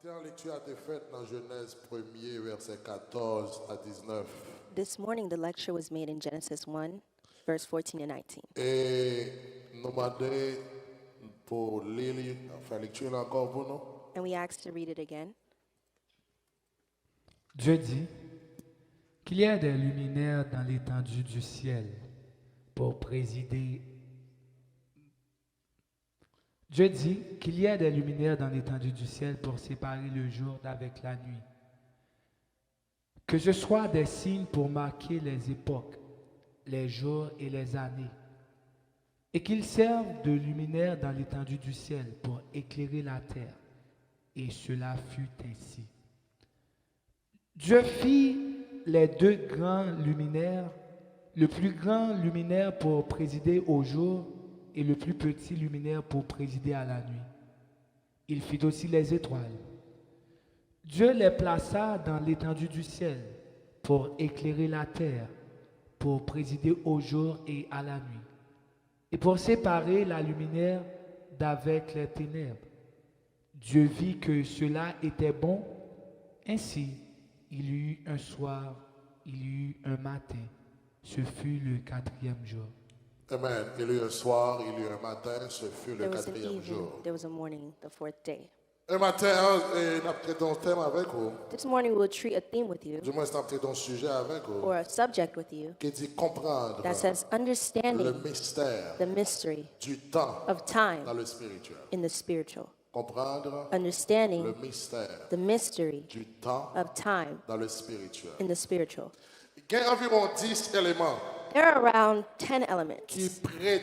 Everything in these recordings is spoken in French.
matin, la lecture a été faite dans Jeunesse 1er, verset 14 à 19. This morning, the lecture was made in Genesis 1, verse 14 and 19. Et nous demandons pour lire, faire lecture là encore pour nous. And we asked to read it again. Dieu dit qu'il y a des luminaires dans l'étendue du ciel pour présider. Dieu dit qu'il y a des luminaires dans l'étendue du ciel pour séparer le jour d'avec la nuit. Que ce soit des signes pour marquer les époques, les jours et les années. Et qu'ils servent de luminaires dans l'étendue du ciel pour éclairer la terre. Et cela fut ainsi. Dieu fit les deux grands luminaires, le plus grand luminaire pour présider au jour et le plus petit luminaire pour présider à la nuit. Il fit aussi les étoiles. Dieu les plaça dans l'étendue du ciel pour éclairer la terre, pour présider au jour et à la nuit, et pour séparer la lumière d'avec les ténèbres. Dieu vit que cela était bon, ainsi il y eut un soir, il y eut un matin, ce fut le quatrième jour. Amen. Il y a eu un soir, il y a eu un matin, ce fut le There was an quatrième evening, jour. there was a morning, the fourth day. Un matin, nous avons traité un thème avec vous. This morning, we'll treat a theme with you, Du moins, nous avons traité un sujet avec vous. or a subject with you, Qui dit comprendre that says le understanding mystère the mystery du temps of time dans le spirituel. in the spiritual. Comprendre Understanding le mystère the mystery du temps of time dans le spirituel. in the spiritual. Il y a environ 10 éléments There are around 10 elements qui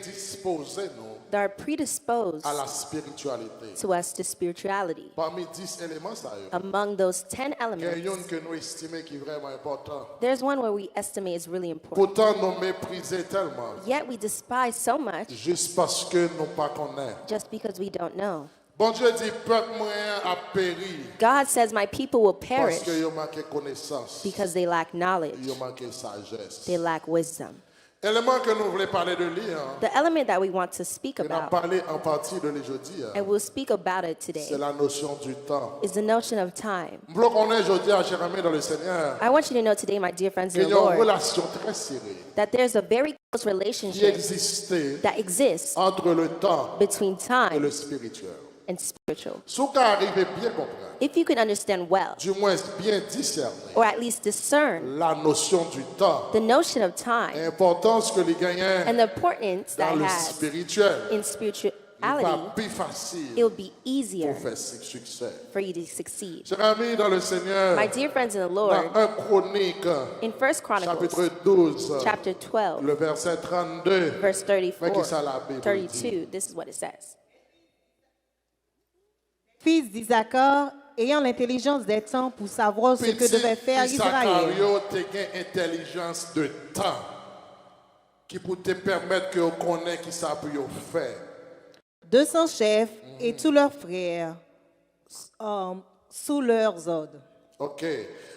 prédisposent nous that are predisposed à la spiritualité. to us to spirituality. Parmi 10 éléments, ça y est. Among those 10 Il y a elements, une que nous estimons qui est vraiment important. there's one where we estimate is really important. Pourtant, nous méprisons tellement, Yet we despise so much juste parce que nous ne pas connaissons. just because we don't know. Bon Dieu dit, peuple moyen a péri God says, my people will parce perish qu'ils ont manqué connaissance, because they lack knowledge, ils ont manqué sagesse. they lack wisdom. Élément que nous voulons parler de lui, The element that we want to speak on a about, parlé en partie de l'aujourd'hui, and we'll speak about it c'est today, la notion du temps. is the notion of time. Je veux qu'on ait aujourd'hui, chers amis dans le Seigneur, I want you to know today, my dear friends in qu'il the y a une Lord, relation très serrée that there's a very close qui relationship existait that exists entre le temps between et time le spirituel. and spiritual. Si vous arrivez bien comprendre, If you can understand well, du moins bien discerner or at least discern la notion du temps, the notion of time l'importance que les gagnants and the importance dans that it le has spirituel, in il va spirituality, plus facile it will be easier pour faire succès. for you to succeed. Chers amis dans le Seigneur, My dear friends in the dans Lord, 1 Chronique, in 1 Chronicles chapitre 12, chapter 12, le verset 32, verse mais qui ça 34, la Bible dit? 32, this is what it says. Fils d'Isaacar, ayant l'intelligence des temps pour savoir ce que devait faire Israël. Tu as intelligence de temps qui peut te permettre que vous connaissiez qui ça peut faire. 200 chefs et tous leurs frères sous leurs ordres. Ok.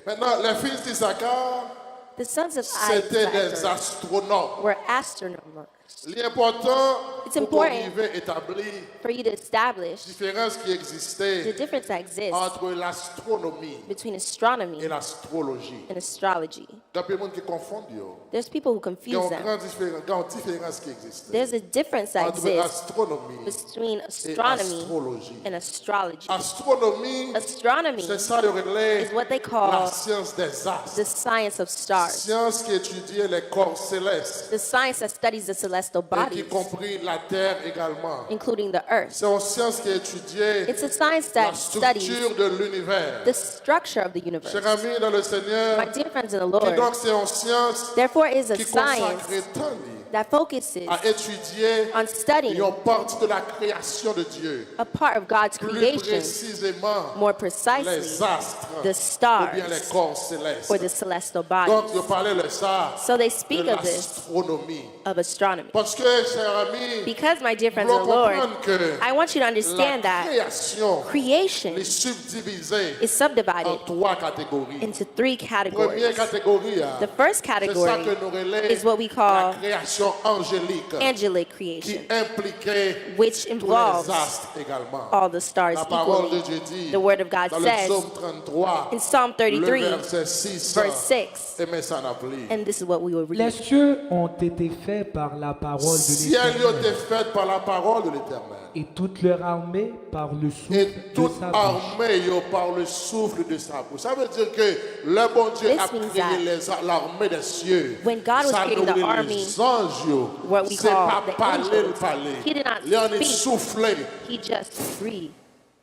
Maintenant, les fils d'Isaacar, The sons of c'était des Isaac astronautes. were astronomers. L'important It's pour important arriver à établir for you to establish la différence qui the existait difference that exists entre l'astronomie between astronomy et l'astrologie. and astrology. Il y a des gens qui confondent. There's people who Il y a confuse une them. grande différence qui existe There's a difference that entre exists astronomie between et astronomy astrologie. and astrology. Astronomie, Astronomy c'est ça le relais, is what they la call science des astres. the science of stars, Science qui étudie les corps célestes, the science that studies the celestial et bodies, qui compris la Terre également. including the earth. C'est une science qui étudie It's a science la that studies structure de l'univers. the structure of the universe. Chers amis dans le Seigneur, My dear friends in the et Lord, donc c'est une science therefore is a qui science consacre temps that focuses à étudier on studying une partie de la création de Dieu. a part of God's Plus creation, précisément, more les precisely astres the ou bien les stars corps célestes. or the celestial Donc, bodies. je parlais de ça, So they de speak of this, l'astronomie. of astronomy. Parce que, chers amis, Because, my dear friends nous in the Lord, comprendre que I want you to understand la that création creation est subdivisée is subdivided en 3 catégories. into 3 Première categories. catégorie, The first c'est ça category que nous relève is what we la call création création angélique angelic qui creation, impliquait which tous involves les astres également. all the stars La parole de equally. Dieu dit The word of God dans le says psaume 33, in Psalm le 33, verset 6, verse 6, et mais ça n'a plus. and this is what we will Les read. cieux ont été faits par la parole de Ciel a été l'Éternel, fait par la parole de l'Éternel. et toute leur armée par le souffle Et de toute sa bouche. armée yo, par le souffle de sa bouche. Ça veut dire que le bon Dieu This a means créé l'armée des cieux. when God was Ça creating the nous dit army, les anges, yo, what we c'est call pas the parler le angels, parler. he did not Il en est speak. soufflé. He just breathed,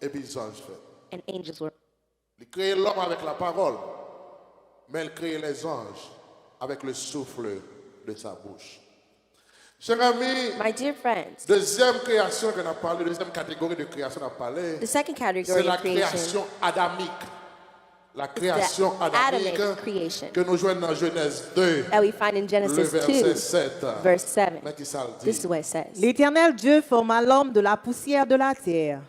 Et puis les anges fait. and angels were. Il crée l'homme avec la parole, mais il crée les anges avec le souffle de sa bouche. Chers amis, My dear friends, deuxième création qu'on a parlé, deuxième catégorie de création qu'on a parlé, the second c'est category la of creation création adamique. La création adamique Adamic creation que nous joignons dans Genèse 2, that we find in le Genesis verset 2, 7. verse 7. Mais qui ça le This dit? is what it says. L'Éternel Dieu forma l'homme de la poussière de la terre.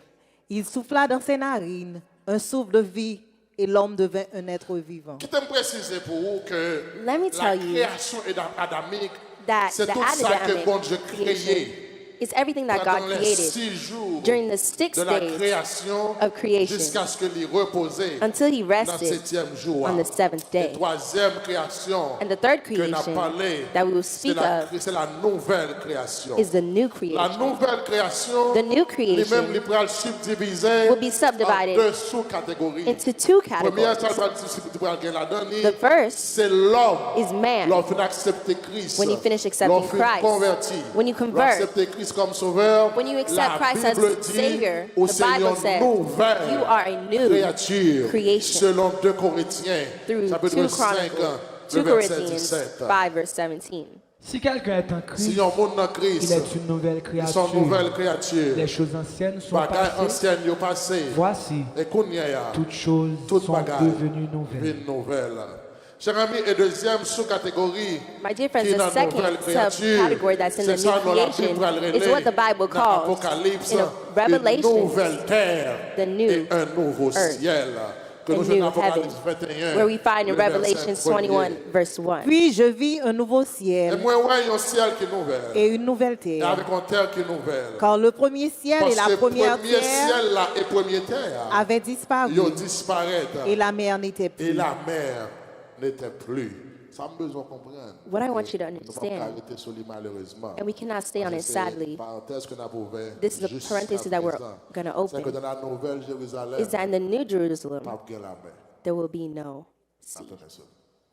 Il souffla dans ses narines un souffle de vie et l'homme devint un être vivant. Qui t'aime préciser pour vous que Let me la tell you création adamique, That c'est the tout ça que Adamic bon Dieu creation créé. is everything that God Pendant les created 6 jours during the 6 de la days création of creation jusqu'à ce qu'il reposait until he dans le rested 7e jour. on the 7th Et day. troisième création And the third que n'a creation parlé, that we will c'est speak of c'est la nouvelle création. is the new La creation. nouvelle création, The new lui-même, creation il pourra le subdiviser will be en subdivided 2 sous-catégories. into two Première, categories. la The first c'est l'homme. is man. Lorsqu'il accepte Christ, When you finish accepting lorsqu'il Christ, converti, when you convert, accepte Christ comme sauveur, when you accept la Christ Bible as dit, Savior, au the Seigneur Bible says nouvelle you are a new créature, creation. selon 2 Corinthiens, Through 2 chapitre 5, Chronicles, le 2 verset Corinthians 17. 5 verse 17. Si quelqu'un est en Si Christ, un monde dans il Christ, est une nouvelle ils sont nouvelles créature. créatures. Les choses anciennes sont Bagaille passées. ancienne yo passé. Voici, Et kounya ya, toutes choses toute sont bagaille devenues nouvelles. une nouvelle. Chers amis, et deuxième sous-catégorie, My dear friends, qui est the dans la nouvelle second créature, subcategory that's in c'est the ça new dont la creation Bible relève is what the Bible dans calls Apocalypse, in une Revelation nouvelle terre the new et un nouveau earth, ciel. Que a nous jouons new dans Apocalypse heaven, 21, where we find in le verset Revelation 21 premier. verse 1. Puis je vis un nouveau Et ciel moi, ouais, il y a un ciel qui est nouvel. et une nouvelle Et terre. avec une terre qui est nouvelle. Car le premier ciel Parce et la que première premier terre ciel là, et première terre, avaient disparu ils ont disparu. et la mer n'était Et plus. la mer n'était plus. Ça me besoin de comprendre. What I want you to Nous ne pouvons pas understand, arrêter sur lui, malheureusement. and we cannot stay on it C'est sadly, une parenthèse qu'on a ouverte this is a jusqu'à parenthesis that we're présent. going to C'est que open, dans la nouvelle Jérusalem, is that in the New Jerusalem, pas de la mer. there will be no sea. Attendez ça.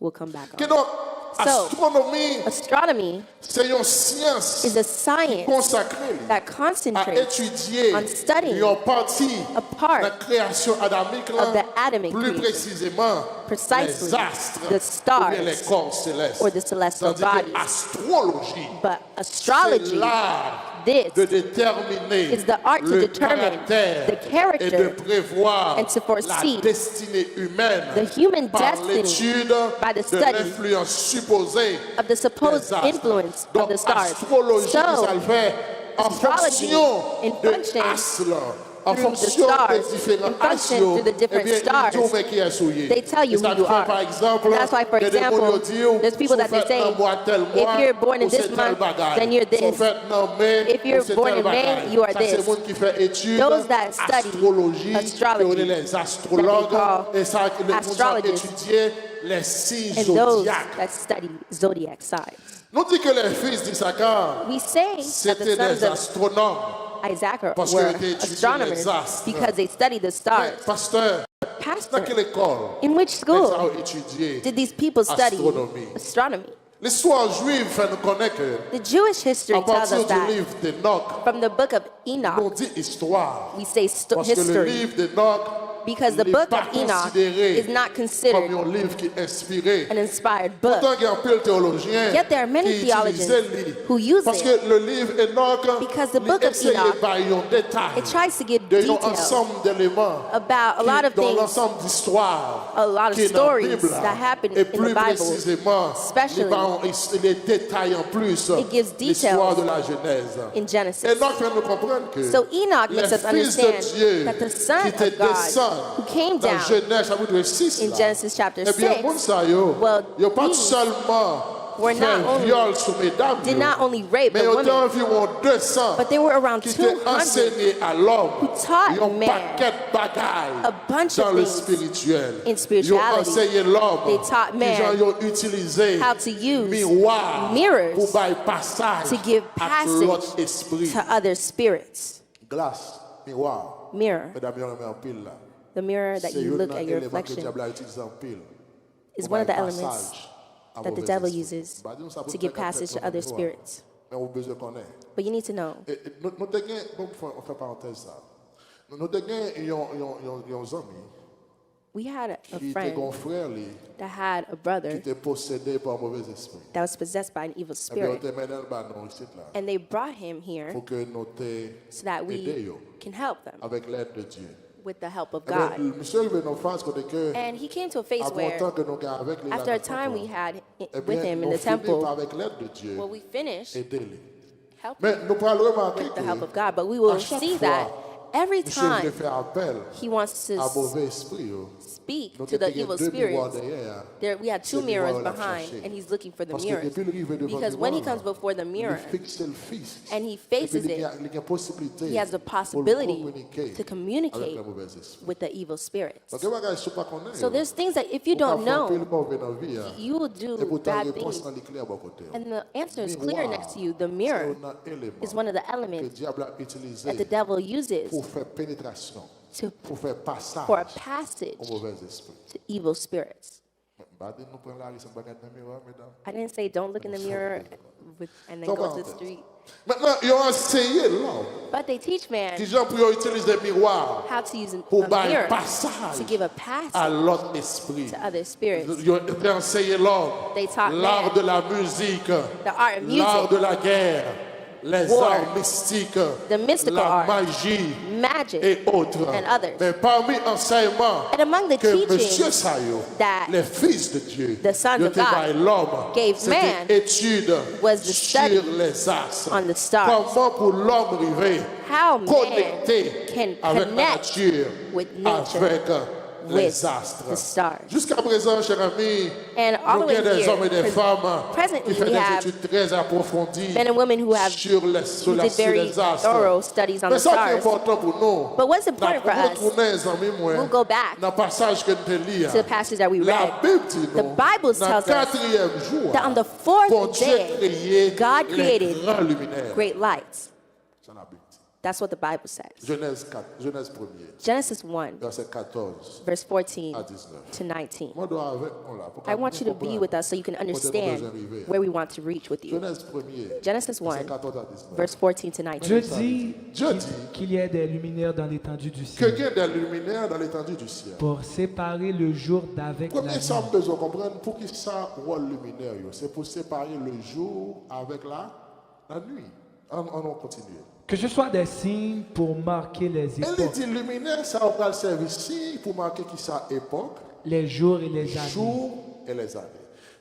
We'll come back Que on. donc, So, astronomie, astronomy c'est une science is a science consacrée that à concentrates étudier on studying une partie a part de la création adamique, là, of the Adamic plus creation, précisément precisely les astres the stars ou bien les corps célestes. or the celestial Tandis que bodies. astrologie, But c'est astrology, l'art this de déterminer is the art to le determine caractère the character et de prévoir and to foresee la destinée humaine the human par destiny l'étude by the de study l'influence supposée of the supposed des astres. influence Donc, of the stars. astrologie, ça So, le fait en astrology fonction in de function astres, en through the fonction stars, des différents in function astres, through the different eh bien, stars, ils disent qui est souillé. they tell you Et ça who you fait, are. par exemple, And that's why, for que des example, gens disent, there's people that they vous faites say, dans mois tel if mois, you're born in ou c'est this tel month, bagaille. then you're this. Vous faites dans mai, If you're ou c'est born tel in May, bagaille. you are Ça, c'est this. le monde qui fait études, Those that study astrologie, astrology, qui ont les astrologues, call et ça, le monde qui astrologists, étudier les signes and those zodiaques. that study zodiac signs. Nous dit que les fils d'Issachar, We say that the c'était des sons of astronomes. Isaac Parce were qu'ils étaient étudiés astronomers les astres. because they studied the stars. Pasteur, Pastor, dans quelle école in which ils school ont étudié did these people study astronomie? astronomy? L'histoire juive fait nous connaître que, The Jewish history à tells partir us du that livre d'Enoch, from the book of on Enoch, dit histoire. we say Parce que le history livre d'Enoch because the n'est book pas of Enoch considéré is not comme considered un livre qui est inspiré. an inspired book. Pourtant, il y a un peu de théologiens Yet there are many qui theologians utilisaient le livre. who use Parce it que le livre Enoch, because the il book of essaye Enoch, de bailler un détail It tries to give de un detail ensemble d'éléments about a lot of dans things, l'ensemble d'histoires a lot of qui est dans la stories Bible. that happen Et in plus the Bible. précisément, Especially, les détails en plus it gives l'histoire details de la Genèse. in Genesis. Enoch fait nous comprendre que So Enoch les makes us fils de understand Dieu that the Son qui étaient of God descendus who came dans down Genèse chapitre 6, in là, Genesis chapter eh bien, 6, bon ça, yo, well, yo pas these seulement were fait not only viol sur mesdames, did not only rape mais the il y a women, environ 200 but there were around qui étaient 200 enseignés à l'homme. who taught Ils ont man paquet de bagailles a bunch dans of le things spirituel. in Ils ont spirituality. enseigné l'homme. They taught man Ils ont utilisé how to use miroir mirrors pour bailler passage to give à l'autre passage esprit. to other spirits. Glace, miroir. Mirror, Mesdames, il y en a en pile là. the mirror that C'est you un look at your élément que le reflection, diable a utilisé en pile. is Pour one of the bailler elements passage à that the mauvais devil esprit. uses Bah, dis-nous ça pour to give faire passage to quatre other miroirs. spirits. Mais on a besoin qu'on ait. But you need to know, Nous te gagnons, on fait parenthèse ça. Nous te gagnons un ami we had a qui était friend un frère lui, that had a qui brother était possédé par un mauvais esprit. that was possessed by an evil Et bien, on spirit. te mène dans le site là. And they brought him here Pour que nous te so that we aidions can help them avec l'aide de Dieu. with the help of Eh bien, God. le monsieur arrivé dans phase côté que And he came to a phase avant where, temps que nous gagnons avec lui, after là, a time we had eh with bien, him in nous the finissons temple, avec l'aide de Dieu well, we finished aider-les. helping Mais nous pourrons remarquer with the que help of God. But we will chaque see fois, that every monsieur voulait time faire appel he wants to à mauvais esprit. speak Nous to the avons evil deux miroirs spirits, derrière. there we had two Ces mirrors miroirs, on l'a behind, cherché. and he's looking for the Parce que mirrors. depuis le arrivé devant Because le when he miroir, comes before the mirror il fixe le fils. and he Et faces puis, il it, y a une possibilité he has the pour possibility communiquer to avec communicate le mauvais esprit. with the evil spirits. Donc, il y a des choses que nous ne So connaissons there's things that if you pas. don't know, Et you will do pourtant, la bad réponse things. est claire à côté. And the answer is clear Miroir, next to you. The c'est mirror un élément is one of the que le elements diable a utilisé that the devil uses pour faire pénétration, to, pour faire passage for a au passage mauvais esprit. to evil spirits. Bah, nous prenons la risque de regarder dans le miroir, mesdames. I didn't say don't look in the mirror and then Sans go to the parenthèse. street. Maintenant, ils ont enseigné l'homme But they teach man qui gens pour utiliser des miroirs how to use pour a bailler mirror passage to give a à passage l'autre esprit. to other spirits. Ils ont enseigné l'homme They taught l'art man de la musique, the art of l'art music, de la guerre, les war, arts mystiques, the mystical la art, magie magic, et autres. and others. Mais parmi enseignements And among the que Monsieur teachings Sayo, that les fils de Dieu, the sons of étaient God par l'homme, gave man c'était étude was the study sur les astres. on the stars. Comment pour l'homme arriver How man connecté can avec la connect nature, with nature, avec with les astres. the stars. Jusqu'à présent, chers amis, And all nous the way avons des here, hommes et des femmes presently qui font we des have études très approfondies men and women who have sur les, who did very thorough studies on Mais the ça qui est stars. important pour nous, But what's important for us, we'll go back dans le passage que nous lisons. to the passage that we La read. Bible dit The nous, Bible dans le tells us quatrième jour, that on the bon fourth Dieu day, créé God les created grands luminaires. great lights. C'est la Bible dit. That's what the Bible says. Genèse 4, Genèse 1er, Genesis 1, verset 14 verse 14 à 19. to 19. Moi, je dois avec, on l'a, pour I want you to qu'on be with us so you can understand where we want to reach with you. Genèse 1er, Genesis 1, verset 14 à 19. verse 14 to 19. Dieu dit qu'il y ait des luminaires dans l'étendue du que ciel qu'il y ait des luminaires dans l'étendue du ciel. pour séparer le jour d'avec la Premier nuit. ça, on besoin de comprendre pour qui ça rôle luminaire. C'est pour séparer le jour avec la nuit. On continue. Que ce soit des signes pour marquer les Elle époques, dit luminaire, ça va le servir ici pour marquer qui ça époque, les jours et les années. jour et les années.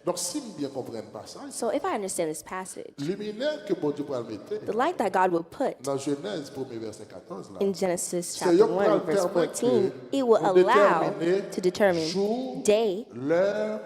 Donc si nous bien comprenons pas ça, So if I understand this passage, luminaire que bon Dieu va le mettre the light that God will put dans Genèse 1er verset 14 là. in Genesis C'est chapter yo qui va 1, verse permettre 14, it will de allow déterminer to determine jour, day l'heure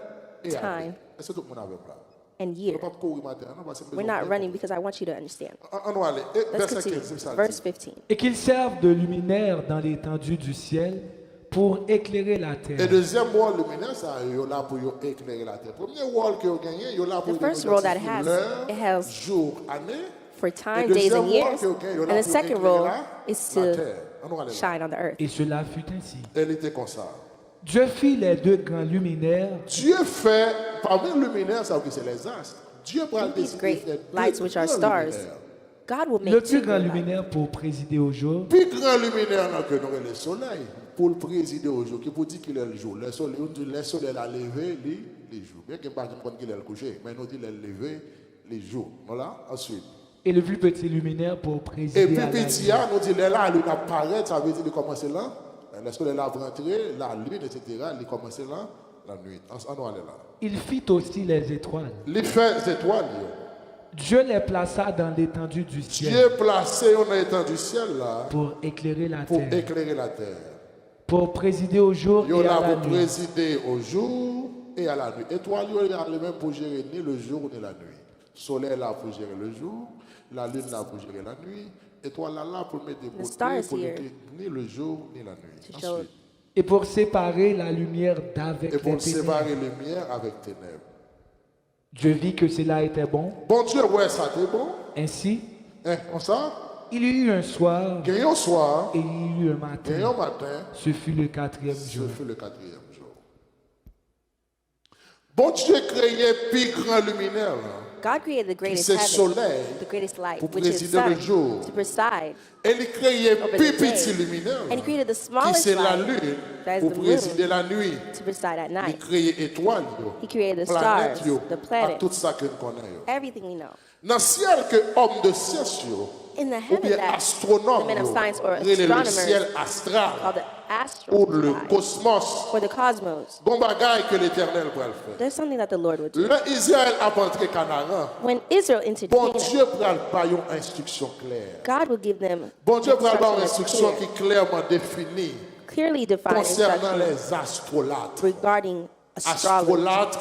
et time, année. Est-ce que tout le monde avait là? and On year. va pas courir matin, on va se We're not running because I want you to understand. On va aller. Let's Verset continue. 15, c'est ça. Verse 15. Et qu'ils servent de luminaire dans l'étendue du ciel pour éclairer la Et terre. deuxième rôle luminaire, ça est là pour éclairer la terre. Premier rôle que vous gagnez, il est là pour The first role that it has, l'heure, it has jour, année. For Et time, days, deuxième and rôle years. que vous gagnez, il est là And the pour second éclairer role la is terre. to On va aller là. shine on the earth. Et cela fut ainsi. Elle était comme ça. Dieu fit les deux grands luminaires Dieu fait, parmi les luminaires, ça veut dire c'est les astres. Dieu prend These des great lights, which are stars, God will le make plus two grand great lights. luminaire pour présider au jour, Plus grand luminaire là que nous avons le soleil, pour le présider au jour, qui pour dire qu'il est le jour. Le soleil a levé les jours. Bien qu'il n'y ait pas de qu'il est le coucher, mais nous dit qu'il est levé les jours. Voilà, ensuite. et le plus petit luminaire pour Et présider puis à la petit, nuit. nous dit là, il apparaît, ça veut dire qu'il commence là. Le soleil a rentré, la lune, etc. Il commence là, la nuit. On va aller là. Il fit aussi les étoiles. Les faits étoiles, Dieu les plaça dans l'étendue du ciel Dieu placé en étant du ciel là pour éclairer la pour terre, éclairer la terre. pour présider au jour Il est et à là la pour nuit. présider au jour et à la nuit. Étoile, il y a le même pour gérer ni le jour ni la nuit. Soleil là pour gérer le jour, la lune là pour gérer la nuit, étoile là pour mettre des côtés, pour mettre ni le jour ni la nuit. Ensuite, Et pour séparer la lumière d'avec et pour les séparer ténèbres. lumière avec ténèbres. Dieu vit que cela était bon. Bon Dieu, ouais, ça c'est bon. Ainsi, Hein, comme ça, il y eut un soir gagnons au soir, et il y eut un matin. gagnons au matin, Ce fut le quatrième ce jour. fut le quatrième jour. Bon Dieu créait plus grand luminaire, là. God created the greatest C'est heaven, soleil the greatest light, pour which is présider le sun, jour. to preside. Et il créait Over plus the petit day. luminaire, And he created the qui smallest c'est la light, lune, that is pour the présider moon, la nuit. to preside at Il night. créait étoiles, He created the planètes, stars, the à planets, tout ça que nous connaissons. everything we know. Dans le ciel que homme de science, In the ou heaven bien that astronome, the men of science or le astronomers ciel astral, called the ou astral le sky, cosmos, or the cosmos, bon bagaille que l'éternel va le faire. there's something that the Lord would do. Le Israël a entré Canaan. When Israel entered Bon Canaan, Dieu prend pas une instruction claire. God will give them Bon Dieu prend pas une instruction instruction qui est clairement définie clearly defined concernant instructions les astrolâtres. regarding astrology. Astrolâtres,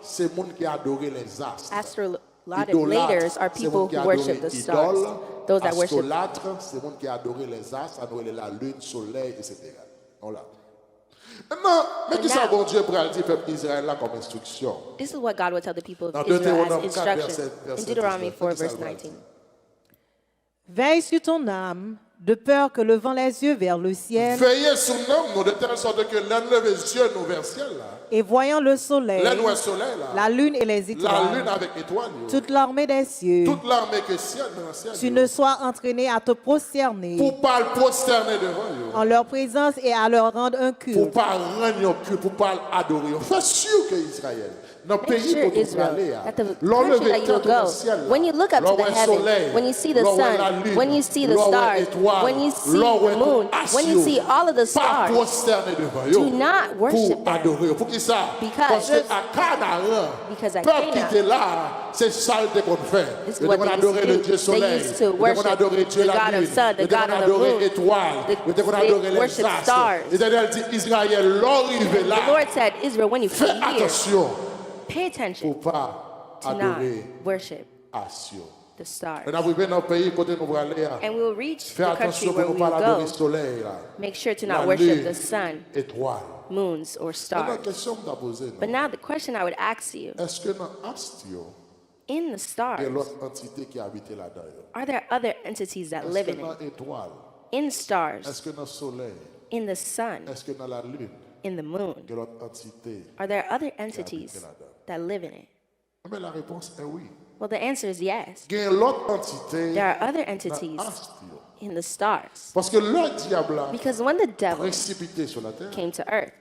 c'est le monde qui adore les astres. Astrologers are people who worship the stars, those that worship. Astrolâtres, c'est le monde qui adore les astres, adore la lune, soleil, etc. Voilà. Maintenant, mais qui ça, bon Dieu, pour le dire peuple d'Israël là comme instruction? This is what God would tell the people Dans of Israel Deutéronome as 4, instruction verset in Deuteronomy 19. 4, verse 19. Veille sur ton âme, de peur que levant les yeux vers le ciel Veillez sur nous, de telle sorte que l'un lève les yeux nous vers le ciel là. et voyant le soleil, L'un voit le soleil là. la lune et les La lune étoiles, avec étoiles. toute l'armée des cieux, Toute l'armée que ciel dans le ciel. tu ne sois entraîné à te prosterner Pour pas le prosterner devant vous. en leur présence et à leur rendre un Pour culte. pas rendre un culte, pour pas adorer. Fais sûr que Israël, dans le Make pays sure, pour tout Israel, aller, that the l'enlever country that you will dans le go, ciel, when you look up to l'on the voit le heaven, soleil, when you see the l'on voit la sun, lune, when you see the l'on voit stars, l'étoile, when you see l'on voit the moon, tout when you see all of the pas stars, prosterner devant do eux, not worship pour them. adorer. Pour qui ça? Because- Parce qu'à Canaan, Because at peuple qui Canaan, était là, c'est ça qu'on fait. This is Ils what devons they adorer used to le do. Dieu They soleil, used to ils devons worship adorer Dieu the la God of lune, sun, the ils devons God of the adorer moon. étoiles, ils devons They adorer les worship astres. stars. L'Éternel dit, Israël, l'arrivé The là, Lord said, Israel, when you fais come here, attention pay attention pour pas to not adorer worship Asio. the stars. On a arrivé dans le pays côté nous allons aller. And we will reach Fais the country attention where pour we ne pas adorer will le go. soleil là. Make sure to La not worship lune, the sun, étoile. moons, or Maintenant, stars. question que je posée, But now the question I would ask you, est-ce que dans Astio, in the il y a stars, l'autre entité qui habite là-dedans? are there other entities that Est-ce live que in dans it? l'étoile? In Est-ce stars, que dans le soleil? in the sun, Est-ce que dans la lune? in the moon, Il y a l'autre entité? are there other entities that live in it? Mais la réponse est oui. Well, the answer is yes. Il y a l'autre entité There are other dans entities Astio. in the stars. Parce que le diable a Because when the devil précipité sur la terre, came to earth,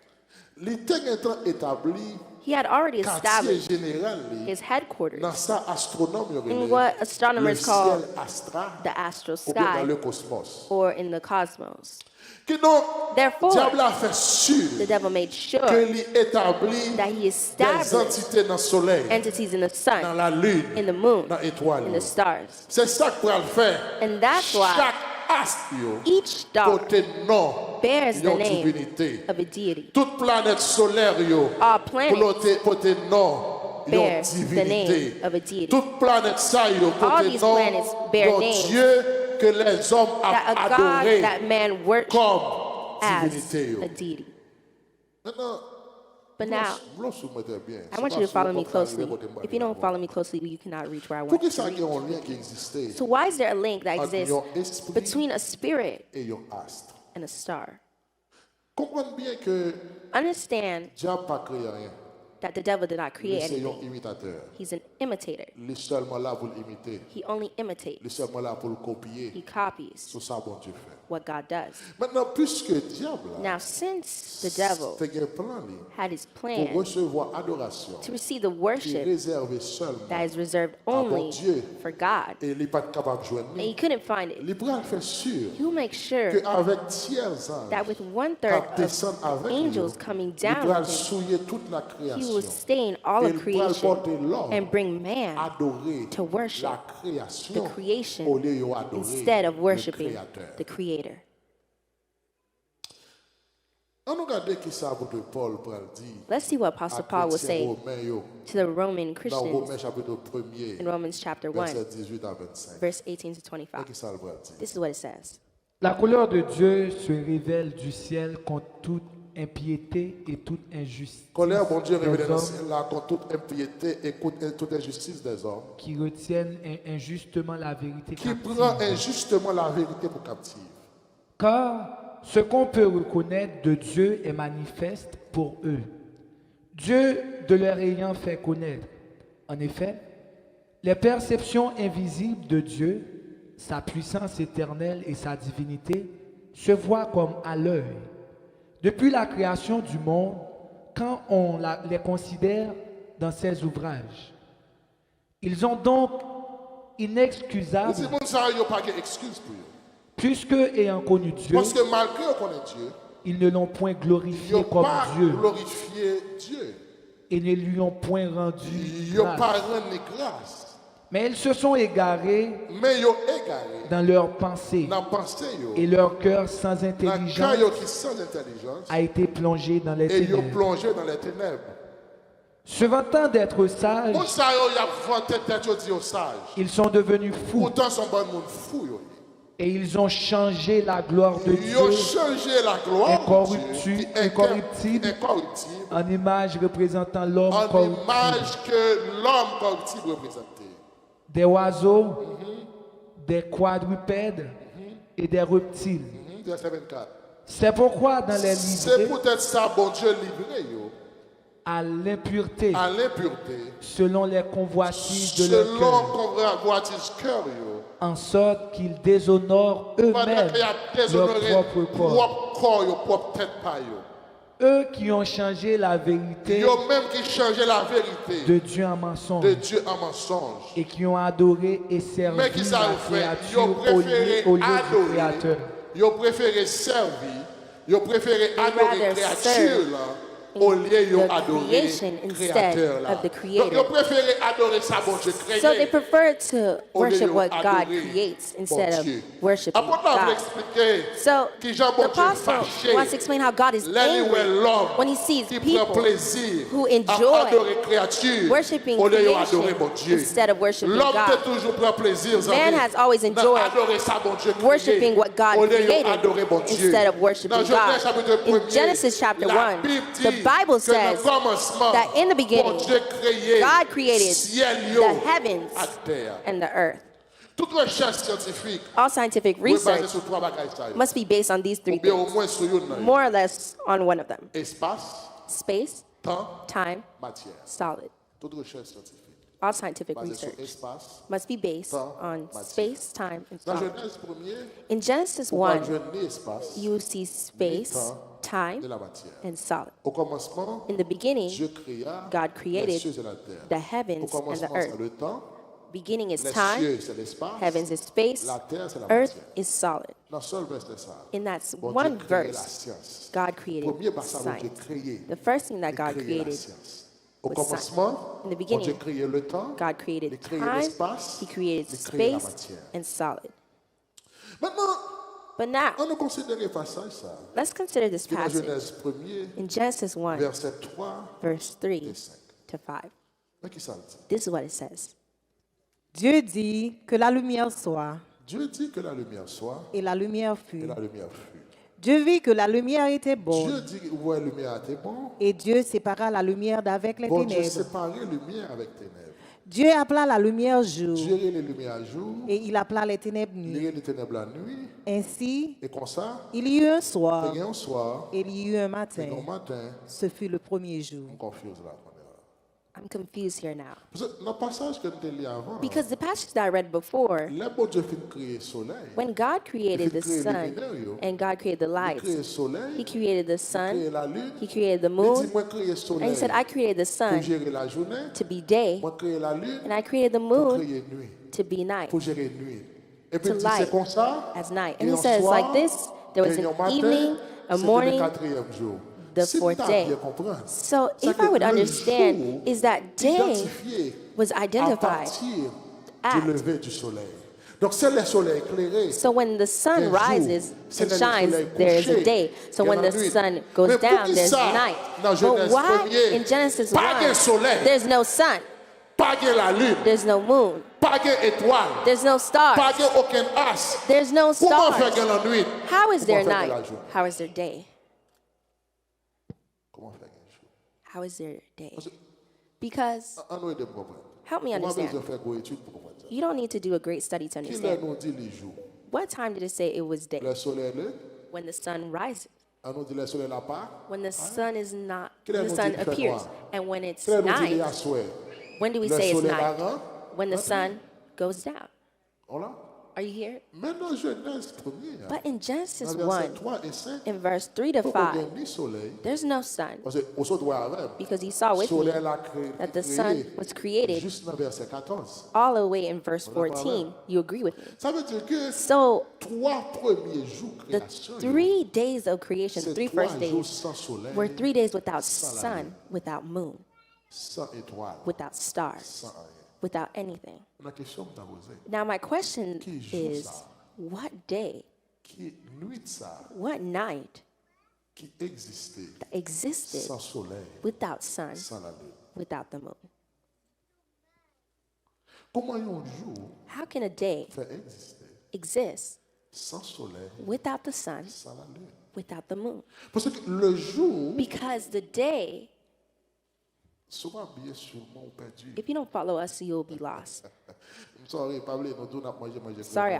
l'état étant établi, he had already quartier established général, his headquarters dans sa astronome, in what le astronomers ciel call astral, the astral ou bien dans sky le cosmos. or in the cosmos. Que donc, Therefore, diable a fait sûr the devil made sure qu'il établit that he des established entités dans le soleil, entities in the dans sun, la lune, in the moon, dans l'étoile. in the stars. C'est ça qu'il va le faire. And that's why Chaque astro each star côté nom bears the d'une name divinité. of a deity. Toute planète solaire yo, All planets côté nom bear d'une the divinité. name of a deity. Toute planète ça yo, All côté these nom planets bear d'un names Dieu que les hommes That ont a adoré God that man worshipped comme as divinité. yo. a deity. Maintenant, But now, v'là soumettre bien. I want you to follow me closely. If you don't follow me closely, you cannot reach where I Pour want que you ça to ait reach. un lien qui existait So why is there a link that entre exists un esprit between a spirit et un astre? and a star? Comprenez bien que Understand diable pas créé rien. that the devil did not create C'est un anything. imitateur. He's an imitator. Il est seulement là pour l'imiter. He only Il est imitates. seulement là pour le copier. He copies C'est ça bon Dieu fait. what God does. Maintenant, puisque diable Now, since the devil fait un plan lui, had his pour plan recevoir adoration to receive the qui est worship réservée seulement that is reserved bon only Dieu. for God, et il n'est pas capable de joindre. and he couldn't find it, Il pourra faire sûr he'll make sure qu'avec tiers that anges with one qui third descendent of avec lui, angels coming il down pourra with him, souiller toute la he création. will stain all Et of il pourra creation porter l'homme and bring man adorer to worship la création the creation au lieu d'adorer instead of le worshiping Créateur. the Creator. On regarde qui ça apôtre Paul pour dire. Let's see what Apostle Paul will say to the Roman Dans Christians Romains chapitre 1er, in Romans chapter 1, verset 18 à 25. verse 18 to 25. Qui ça le va dire? This is what it says. La couleur de Dieu se révèle du ciel contre toute impiété et toute injustice Colère, bon Dieu, révélé des dans le hommes ciel là contre toute impiété et contre toute injustice des hommes, qui retiennent injustement la vérité qui captive. prend injustement la vérité pour captive. Car ce qu'on peut reconnaître de Dieu est manifeste pour eux. Dieu de leur ayant fait connaître. En effet, les perceptions invisibles de Dieu, sa puissance éternelle et sa divinité, se voient comme à l'œil. Depuis la création du monde, quand on les considère dans ses ouvrages, ils ont donc inexcusables, Les gens ça n'ont pas d'excuse pour eux. puisque ayant connu Dieu, Parce que malgré qu'on connaît Dieu, ils ne l'ont point ils glorifié n'ont comme pas Dieu glorifié Dieu. et ne lui ont point rendu Ils n'ont grâce. pas rendu grâce. Mais ils se sont égarés Mais ils ont égaré dans leurs pensées dans la pensée, et leur cœur sans dans le intelligence cœur qui sans intelligence, a été plongé dans les et ils ont ténèbres. plongé dans les ténèbres. Se vantant d'être sages, Moun sa yo y a vanté tête yo di yo sage. ils sont devenus fous Pourtant son bon monde fou yo. et ils ont changé la gloire de Ils ont Dieu changé la gloire incorruptible en image représentant l'homme en corruptible, image que l'homme corruptible représentait. des oiseaux, des quadrupèdes et des reptiles. Verset 24. C'est pourquoi dans les C'est livrées peut-être ça bon Dieu livré yo à l'impureté, à l'impureté selon les convoitises de leur selon cœur, qu'on convoitise cœur yo. en sorte qu'ils déshonorent Pendant eux-mêmes qu'il y a leur déshonoré propre corps. propre corps yo, propre tête pa yo. Eux qui ont changé la vérité Yo même qui changeait la vérité de Dieu en mensonge de Dieu en mensonge. et qui ont adoré et servi Mais qui ça la fait? créature Yo préféré au lieu du adorer, Créateur. yo préféré servir, yo préféré adorer rather créature serve là, au lieu yo the adorer creation instead créateur là. of the Donc creator. yo préféré adorer ça bon Dieu créé. So they prefer to au lieu worship yo what God adorer creates bon instead of Dieu. worshiping Apôtre là, vous God. expliquer So qui Jean the bon Dieu apostle fâché. wants to explain how God is Là, il voit l'homme angry when he sees qui prend people plaisir who à enjoy adorer créature worshiping au lieu de creation adorer bon Dieu. instead of worshiping L'homme God. peut toujours prendre plaisir Man has always enjoyed adorer ça bon Dieu créé, worshiping what God au lieu de created adorer bon Dieu. instead of worshiping Dans Genèse God. chapitre In 1er, Genesis chapter la 1, Bible the dit Bible que dans le says commencement, that in the beginning, bon Dieu créé God created ciel yo the heavens à terre. and the earth. Toute recherche scientifique All scientific est basée research sur trois bagages ça. must be based on these Ou three bien au things, moins sur une. more or less on one of them: Espace, space, temps, time, matière. solid. Toute recherche scientifique All scientific basée sur research espace. must be based temps, on matière. space, time, and Dans solid. Genèse 1er, In Genesis on parle 1, de espace, you see space, temps, de time, la matière. and solid. Au commencement, In the beginning, Dieu créa God les created cieux et la terre. the Au heavens and commencement, the c'est earth. le temps, Beginning is les time, cieux, c'est l'espace, heavens is space, la terre, c'est la earth matière. is solid. Dans le seul verset ça. In that Bon one Dieu créé la verse, science. God created Premier passage, bon Dieu science. créé. The first thing that Il God créé la created science. Au was commencement, science. In the bon Dieu beginning, créé le temps, God il created créé time, l'espace, He created il créé la space matière. and solid. Maintenant, But now, on a considéré passage ça. let's consider this Qui est dans passage Genèse 1er, in Genesis 1, verset 3 verse 3 et 5. to 5. Mais qui ça le dit? This is what it says. Dieu dit que la lumière soit, Dieu dit que la lumière soit, et la lumière et fut. la lumière fut. Dieu vit que la lumière était Dieu bonne, dit, ouais, la lumière était bon. et Dieu sépara la lumière d'avec les Bon Dieu ténèbres. séparait lumière avec ténèbres. Dieu appela la lumière jour, Dieu les lumières à jour, et il appela les ténèbres nuit. il les ténèbres la nuit. Ainsi, Et comme ça, il y eut un il soir, y a un soir, et il y eut un et matin. un matin, Ce fut le premier jour. on confuse là. I'm confused here now. Parce que dans le passage que nous avons lu avant, Because the passage that I read before, le bon Dieu fait créer le soleil. when God created the sun and God created the Il lights, crée le soleil, He created the il crée sun, la lune. He created the Il dit, moon, moi créer le and He soleil said, I created the pour sun gérer la journée. to be day, Moi créer la lune and I created the pour moon créer nuit. to be night, Pour gérer nuit. Et puis to il dit, light c'est comme ça. as night. Et And He un says, soir, like this, there was et un an matin, evening, a c'était morning, le quatrième jour. the Si fourth tu day. bien comprendre, So c'est if que I would le understand, jour is that day identifié was à identified partir at du lever du soleil. Donc c'est le soleil éclairé. So when the sun There's you. rises C'est and le shines, soleil there is a couché. day. So Il y a when la the nuit. sun Mais goes pour down, qui there's ça, night. dans But Jeunesse why premier, in Genesis pas de 1, soleil, there's no sun, pas de la lune, there's no moon, pas d'étoile, there's no pas stars, de aucun as. there's no Comment faire stars? que la nuit? How is there Comment faire que la night? jour? How is there day? Comment faire que la jour? How is there day? Parce que, Because, en nous aider à comprendre. help me On a besoin understand. de faire une étude pour comprendre ça. You don't need to do a great study to Qui là understand. nous dit les jours? What time did it say it was day? Le soleil est là. When the sun rises. On nous dit le soleil là pas. When the sun is not, Quelle when heure the sun nous dit qu'il fait appears. noir? And when it's Qui là nous dit les night, assoir? when do we Le say it's soleil night? là, When the sun goes down. on l'a? Are you here? Maintenant Jeunesse premier. But in Genesis Dans verset 1, 3 et 5, in verse 3 to il faut 5, qu'on ni soleil. there's no sun. Parce qu'on se doit avec. Because you saw with me Soleil là that the sun was created juste dans verset 14. all the way in verse 14. You agree with me? Ça veut dire que So 3 premiers jours the création, 3 days of creation, c'est 3 3 first jours days, sans soleil, were 3 days without sans la sun, lune, without moon, sans étoile, without stars, sans rien. without anything. La question que tu as posée, Now my question Qui joue is, ça? what day, qui nuit ça, what night qui existait existed sans soleil, without sun, sans la lune. without the moon? Comment un jour How can a day fait exister exist sans soleil, without the sun, sans la lune? without the moon? Parce que le jour, Because the day, souvent bien sûrement perdu. if you don't follow us, you'll be lost. Sorry, parler, nous tous n'a manger. Sorry,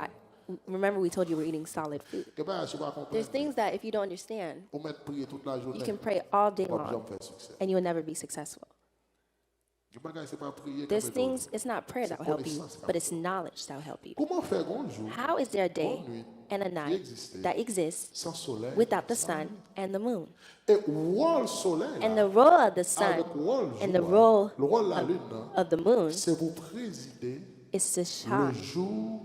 remember we told you we're eating solid food. Que ben, je vais comprendre. There's things that if you don't understand, On met prier toute la journée. you can pray all day Pas besoin long de faire succès. and you will never be successful. Le bagage, c'est pas prier, There's comme things, it's not prayer that will help you, but it's knowledge that will help you. Comment faire un jour How is there a day une nuit and a qui night existait that exists sans soleil, without the sans sun lune? and the moon? Et où le soleil, And là, the role of the sun avec où le and the jour, role le rôle de la lune, là, of the moon c'est vous présider is to le shine jour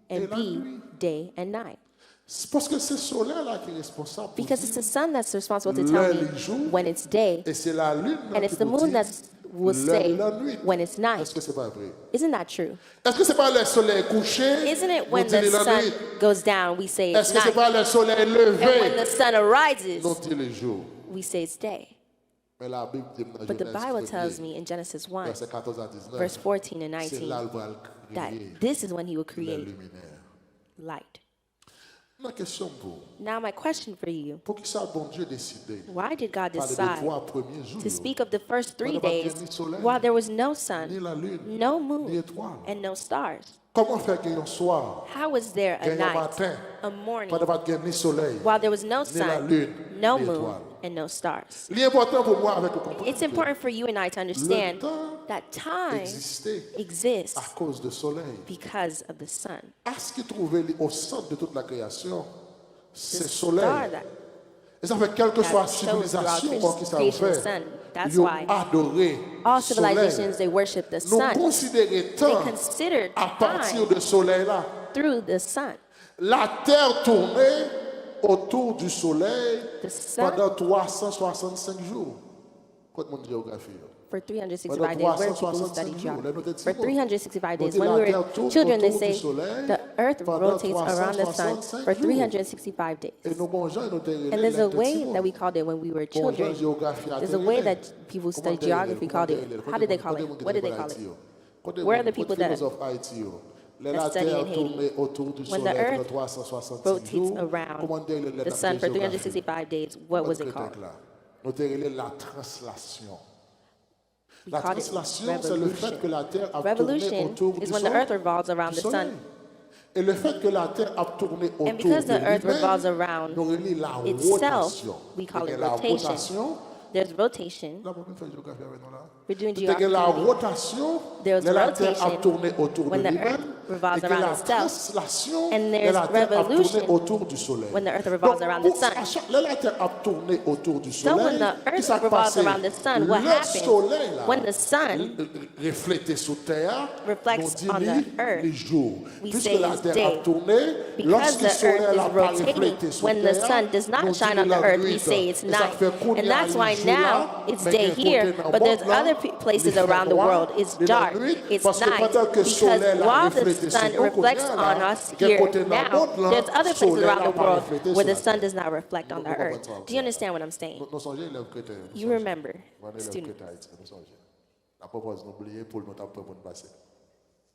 et and la be nuit. day and night. C'est parce que c'est le soleil là qui est responsable pour Because it's the dire, sun that's responsible to tell le me jour, when it's day, et c'est la lune là and it's qui the vous moon dit that will l'heure say et la nuit. when it's Est-ce night. que c'est pas vrai? Isn't that true? Est-ce que c'est pas le soleil couché? Isn't it nous when dit the la sun nuit? goes down, we say it's Est-ce que c'est night? pas le soleil And when levé? the sun arises, Nous dit le jour. we say it's day. Mais la Bible dit dans But the Jeunesse Bible premier, tells me in Genesis 1, verset 14 à 19, verse 14 and c'est 19, là où il va that créer this is when he will les create luminaires. light. Ma question pour Now my question for you, pour qui ça bon Dieu décidé why did God parler des decide 3 premiers jours to speak of the first 3 Pendant pas days qu'il y ait ni soleil, while there was no ni sun, la lune, no ni moon, étoile? and no stars? Comment faire qu'il y ait un soir, How was there a qu'il y ait un night, matin, a morning, pendant pas qu'il y ait ni soleil, while there was no ni la sun, lune, no ni moon, étoile? and no stars? L'important pour moi avec le comprendre, It's important for you and I to understand temps that time existait exists à cause du soleil. because of the sun. À ce qui trouvait au centre de toute la création, c'est The le star soleil. that Et ça fait quelle que soit la shows throughout civilisation qui ça creation the fait, sun. That's ils ont why adoré all le civilizations, soleil. they worship the Nous sun. considérons They temps considered à partir time de soleil-là. through the sun. La terre tournait autour du soleil The sun pendant 365 jours. Quoi de mon géographie? for 365 Pendant days. Where people who 365 study jours, geography. les notes For 365 days. Nous dit When la we terre were tourne children, they autour say du soleil the earth pendant rotates around the sun 365 for jours. 365 days. Et nos bons gens, ils nous disaient, And there's a way l'intention. that we called it when we were Bon, children. géographie There's a way that people who study geography called it. How did they call it? What did they call it? Where are the people that that study in Haiti? When the earth rotates around the sun for 365 days, what was it called? Nous avons la translation. We La called it translation, c'est le fait que revolution. la Terre a tourné Revolution autour is du when the earth soleil. revolves around the sun. Et le fait que la Terre a tourné And autour because de the earth revolves lui-même, around nous relie la itself, rotation. we call it Et la rotation. rotation, There's rotation. là, on peut faire géographie avec nous là. We're doing C'est que la geography. rotation, There's la Terre a rotation tourné autour de when the lui-même, earth revolves et que around la itself. translation, And de there's la Terre a tourné revolution autour du soleil. when the earth revolves Donc, around the pour- sun. à chaque- la Terre a tourné autour du So when soleil. the Qu'est-ce earth qui s'est revolves passé? around the sun, what Le happens soleil, là, when the sun reflété sur terre, reflects nous on dit the earth, les jours. we Puisque say la it's terre day. a tourné, Because lorsque the le soleil earth n'a is pas rotating, reflété sur when the terre, sun does not nous shine dit on the la earth, we nuit. say it's Et ça night. fait qu'on y And a that's un why jour now là, it's mais day d'un here, côté but dans there's le monde other là, places il fait around the noir, world, it's et la dark, nuit, it's parce que night. pendant que le Because soleil a while the reflété des sun sous reflects on us here now, there's other places around the world where the sun does not reflect on the earth. Do you understand what I'm saying? Nous songeons élèves chrétiens. You remember, Élèves student. chrétiens haïtiens, nous songeons. La propose n'oublier pour nous taper pour nous passer.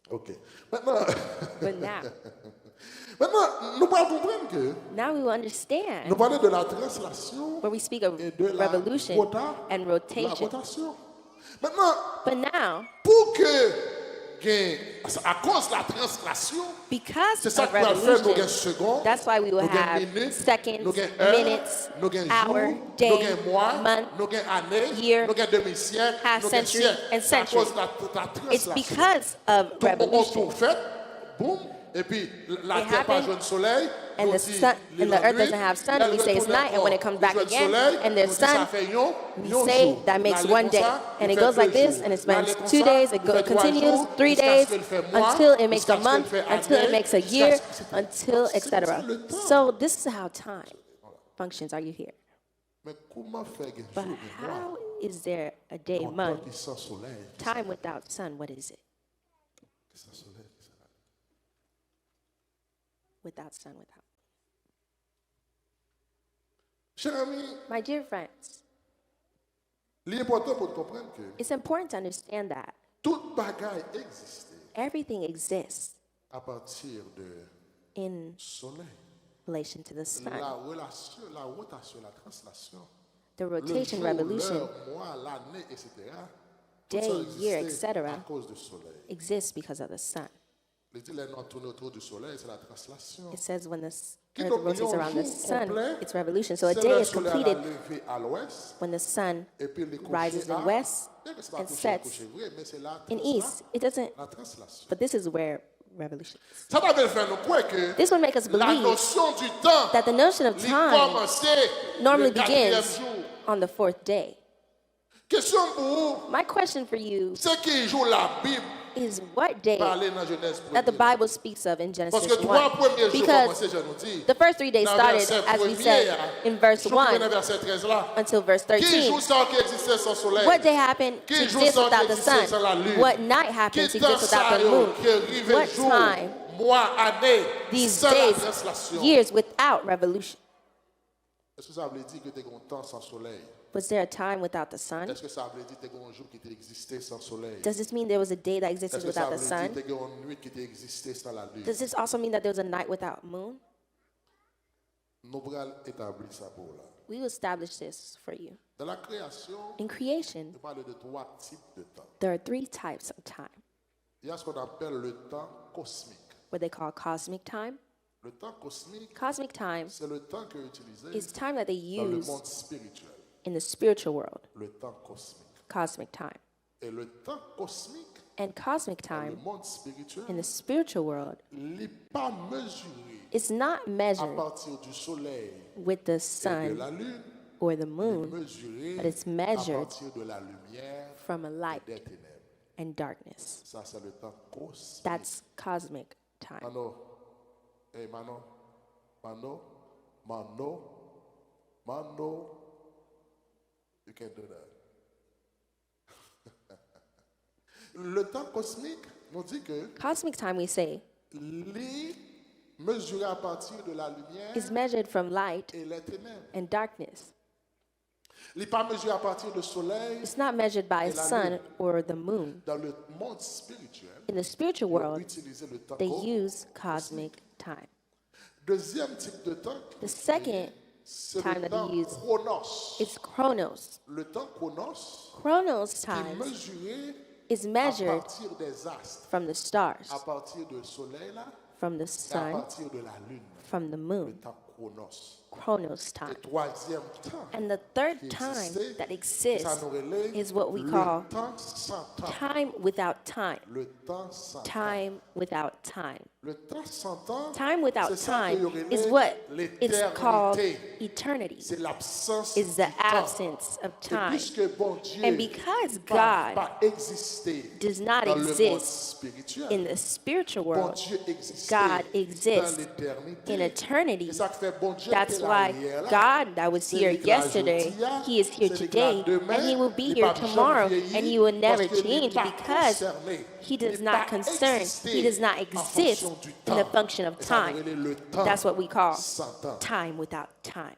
OK. Maintenant, But now, maintenant, nous pouvons comprendre que now we will understand nous parlons de la translation where we speak of et de la revolution and la rotation. rotation. Maintenant, But now, pour que à cause de la translation, because c'est ça of qui va faire nous gagner revolution, secondes, that's why we will nous have gagner minutes, seconds, nous gagner heures, minutes, nous gagner hour, jours, day, nous gagner mois, month, nous gagner années, year, nous gagner demi-siècle, half nous gagner century, siècle. and C'est à century. cause de la It's translation. because of Tout le monde revolution. fait, boum, et puis la It terre pas happened, jaune soleil, and the sun and the earth doesn't have sun, we say it's night, and when it comes back again, and there's sun, we say that makes one day. And it goes like this, and it spends 2 days, it continues 3 days, until it makes a month, until it makes a year, until etc. So this is how time functions. Are you here? Mais comment faire que But jour et mois, how is there a day, en month, temps qui sans soleil, time without sun? What is it? qui sans soleil, qui sans- Without sun, without. Chers amis, My dear friends, l'important pour comprendre que it's important to understand that toute bagaille existe everything exists à partir de in soleil. relation to the sun. La relation, la rotation, la translation, The le rotation, jour, revolution, l'heure, mois, l'année, etc. tout day, ça year, existait etc. à cause du soleil. exists because of the sun. Les îles non tournent autour du soleil, c'est la translation. It says when the Qui earth donc, rotates il y a un around the jour sun, complet, it's revolution. So a c'est day le is soleil completed à lever à l'ouest, when the sun et puis les coucher rises in à- west bien que c'est pas and coucher, sets coucher vrai, mais c'est la in east. It doesn't, la translation. but this is where revolution is. Ça va bien faire nous croire que This will make us la believe notion du temps that the notion of lui time commençait normally le quatrième begins jour. on the fourth day. Question pour vous, My question for you c'est qui jour la Bible is what day parler dans Jeunesse that the première? Bible speaks of in Parce Genesis que trois 1. premiers jours Because commençaient, je nous dis. the first 3 days Dans started, verset as we premier, said, in verse je prends 1 verset 13 là. until verse Qui 13. joue ça qui existait sans soleil? What day happened to Qui joue exist ça without qui the existait sun? sans la lune? What night happened to Qui temps exist without ça the yo, moon? qui arrive What jour, time, mois, année, these sans la days, translation? years without revolution? Est-ce que ça veut dire que tu as un temps sans soleil? Was there a time without the sun? Est-ce que ça veut dire que tu as un jour qui existé sans soleil? Does this mean there was a day that Est-ce existed que ça without veut the dire sun? que tu as une nuit qui existé sans la lune? Does this also mean that there was a night without moon? Nous allons établir ça pour là. We will establish this for you. Dans la création, In creation, on parle de 3 types de temps. there are 3 types of time, Il y a ce qu'on appelle le temps cosmique. what they call cosmic time. Le temps cosmique, Cosmic time c'est le temps que utilisé is time that they dans le use monde spirituel. in the spiritual world, Le temps cosmique. cosmic time. Et le temps cosmique And cosmic dans le time monde spirituel in the spiritual world n'est pas mesuré is not à measured partir du soleil with the et de sun la lune, or the mais moon, mesuré but it's à measured partir de la lumière from a et light des ténèbres. and darkness. Ça, c'est le temps cosmique. That's cosmic time. Mano, hey Mano, Mano, Mano, Mano, you can do that. Le temps cosmique nous dit que Cosmic time, we say, les mesuré à partir de la lumière is measured from light et les ténèbres. and darkness. Il n'est pas mesuré à partir du soleil. It's not measured by Et la sun lune. or the moon. Dans le monde spirituel, In the spiritual on peut world, utiliser le temps they cosmique. use cosmic time. Deuxième type de temps, The second c'est time le that temps they use chronos. is chronos. Le temps chronos Chronos qui est time mesuré is à measured partir des astres, from the stars, à partir du soleil là, from the et à sun, partir de la lune. from the Le moon. temps chronos. Chronos Et time. troisième temps, And the third qui time existait, that ça exists nous relève is what we le call temps sans temps. time without time. Le temps sans temps. Time without time. Le temps sans temps, Time without c'est ça que time relève is what it's called l'éternité. eternity. C'est l'absence Is the du temps. absence of Et time. puisque bon Dieu And because ne God pas exister does not dans le monde exist spirituel, in the spiritual bon world, Dieu existait God dans exists l'éternité. in eternity. Et ça fait bon Dieu That's était why God that was here yesterday, He is here today, and He will be here tomorrow, and He will never change because He does not concern, He does not exist in the function of time. That's what we call time without time.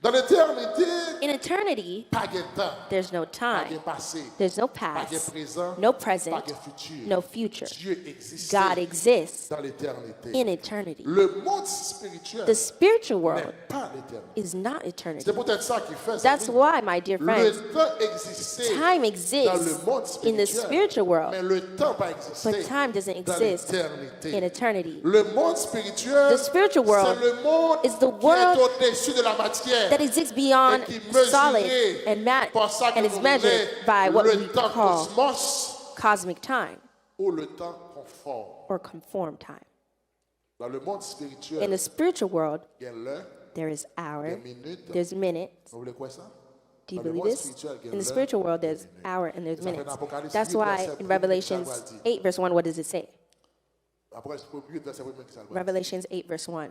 Dans l'éternité, In eternity, pas de temps, there's no pas de time, passé, there's no pas de past, présent, no pas present, de futur. no future. Dieu existe God exists dans l'éternité. in eternity. Le monde spirituel The spiritual n'est world pas l'éternité. is not eternity. C'est peut-être ça qui fait That's why, my dear friends, le temps existait time dans le exists monde in the spirituel, spiritual world, mais le temps pas existé but time doesn't dans exist l'éternité. in eternity. Le monde spirituel, The spiritual world c'est le monde is the qui world est au-dessus de la matière. That exists beyond Et qui mesuré solid and par ça que and is nous measured by what le we temps call cosmos cosmic time ou le temps conforme. or conform time. Dans le monde spirituel, In the spiritual world, il y a l'heure, there is hour, il y a minute. there's minute. Vous voulez quoi ça? Do you Dans le believe monde this? spirituel, il y a In the l'heure, spiritual world, il y a there's minute. hour and there's Ça fait minutes. dans Apocalypse That's 8, why verset in 1, Revelations ça va dire. 8, verse 1, what does it say? Apocalypse 8, verset 1, qui ça va dire? Revelations 8, verse 1.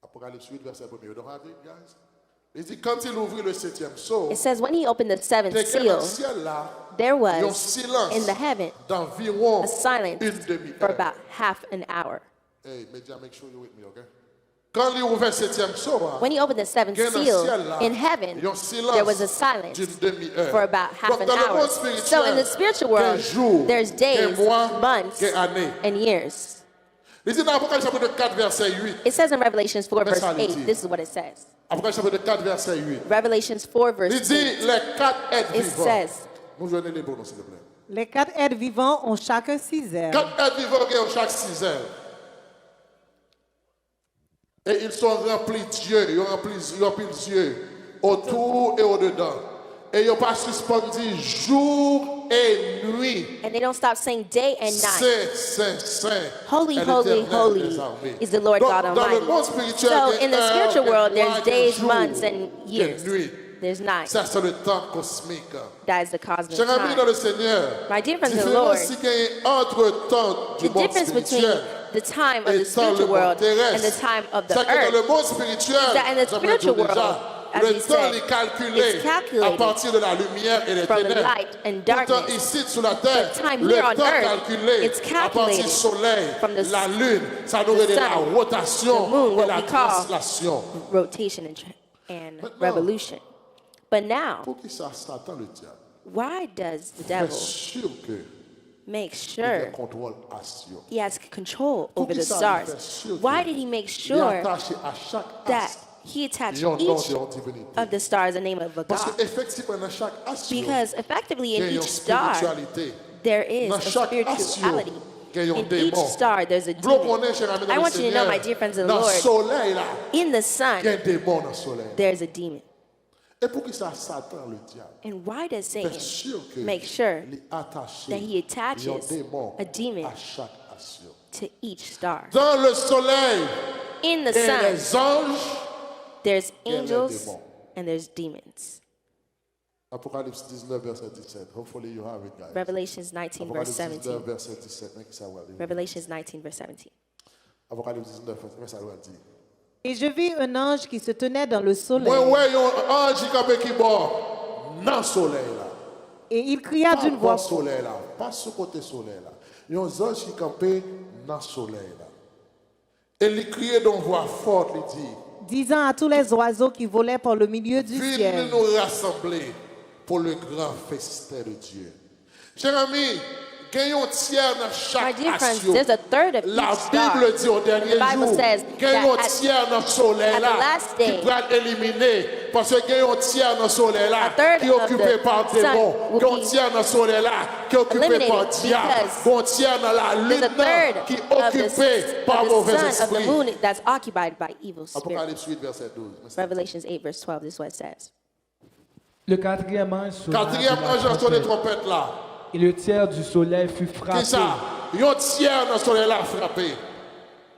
Apocalypse 8, verset 1. You don't have it, guys? Il dit, quand il ouvrit le septième sceau, It says, when he opened the seventh quelqu'un dans le seal, ciel là, there il y a un was silence in the heaven d'environ a silence une for demi-heure. about half an hour. Hey, media, make sure you're with me, okay? Quand il ouvrait le septième sceau, When he opened the seventh il y a un seal ciel là, in heaven, il y a un silence there was a silence d'une demi-heure. for about half Donc, an dans le hour. monde spirituel, So in the spiritual qu'il y a world, jours, there's qu'il y a days, mois, months, qu'il y a années. and years. Il dit dans Apocalypse chapitre 4, verset 8. It says in Revelations 4, verse Versality. 8, this is what it says. Apocalypse chapitre 4, verset 8. Revelations 4, Il verse dit 8. les quatre êtres It vivants. says, Nous venons les bons, s'il vous plaît. Les 4 êtres vivants ont chacun 6 ailes. Quatre êtres vivants qui ont chaque 6 ailes. Et ils sont remplis de Dieu. Ils ont rempli Dieu autour et au-dedans. Et ils n'ont pas suspendu jour et nuit. and they don't stop saying day and night. Saint, Saint, Saint. Holy, est holy, l'Éternel des holy armées. is the Lord Donc, God dans le Almighty. monde spirituel, So il y a in the heure, spiritual il y a world, mois, there's il y a days, jour, months, and il y a years. nuit. There's night. Ça, c'est le temps cosmique. That is the cosmic Chers amis dans time. le Seigneur, My dear friends in the différence Lord, qu'il y a entre temps du The monde difference between spirituel the time of et the temps spiritual le monde world and the terrestre, time of the c'est que dans le earth monde spirituel, that in the j'aimerais spiritual dire déjà, world, as le we temps said, est calculé it's calculated à partir de la lumière et des from the ténèbres. light and Pourtant, darkness. ici sur la terre, But time le here on temps earth, calculé it's à partir calculated du soleil, from the la lune, ça nous donne la sun, rotation the moon, et what la we call translation. rotation and Maintenant, revolution. But now, Pour qui ça, Satan le diable? why does the Bien devil sûr que make il a sure contrôle assuré. he has control Pour over qui the ça, il stars? fait sûr Why que did he make il est sure attaché à chaque that astre. he attached Il y a un nom each de divinité. of the stars a name of a Parce god? qu'effectivement, dans chaque astre, Because effectively il in y a une each star, spiritualité. there is Dans a chaque spirituality. astre, il y a un In each démon. star, there's a Vous demon. comprenez, chers amis, dans I le want you to know, Seigneur, my dear friends in the dans le Lord, soleil, là, in the il y a sun, un démon dans le soleil. there's a demon. Et pour qui ça, Satan, le diable, And why does fait Satan sûr que make sure il est attaché that he attaches il y a un démon a demon à chaque astre. to each star? Dans le soleil, In the il y a sun, les anges. there's et les angels démons. and there's demons. Apocalypse 19, verset 17. Hopefully you have it, guys. Revelations 19, verse Apocalypse 19, 17. verset 17. Make ça va aller. Revelations 19, verse 17. Apocalypse 19, verset 17. Et je vis un ange qui se tenait dans le soleil. Moi, ouais, un ange qui campé qui bord dans le soleil là. Et il cria Pas d'une dans voix le soleil là, pas sur côté soleil là. Il y a un ange qui campé dans le soleil là. Et il criait d'une voix forte, il dit, disant à tous les oiseaux qui volaient par le milieu du venez ciel. nous rassembler pour le grand festin de Dieu. Chers amis, gagnons un tiers dans My chaque dear friends, action. there's a third of La each star. Bible dit au dernier The Bible jour, says gagnons un that tiers dans le soleil at là, the last qui day, pourra éliminer, parce que gagnons un tiers dans le soleil là, a third qui est occupé of the par sun démons, will gagnons un be tiers dans le soleil là, qui est occupé eliminated par diable, because gagnons un tiers dans la lune There's a third là, qui est of occupé par mauvais the sun, of the esprits. moon that's occupied by evil spirits. Apocalypse 8, verset 12. Revelations 8, verse 12, this is what it says. Le quatrième ange sonna Quatrième de la ange a sonné trompette, trompette là. et le tiers du soleil fut frappé. Qui ça? Un tiers dans le soleil là frappé.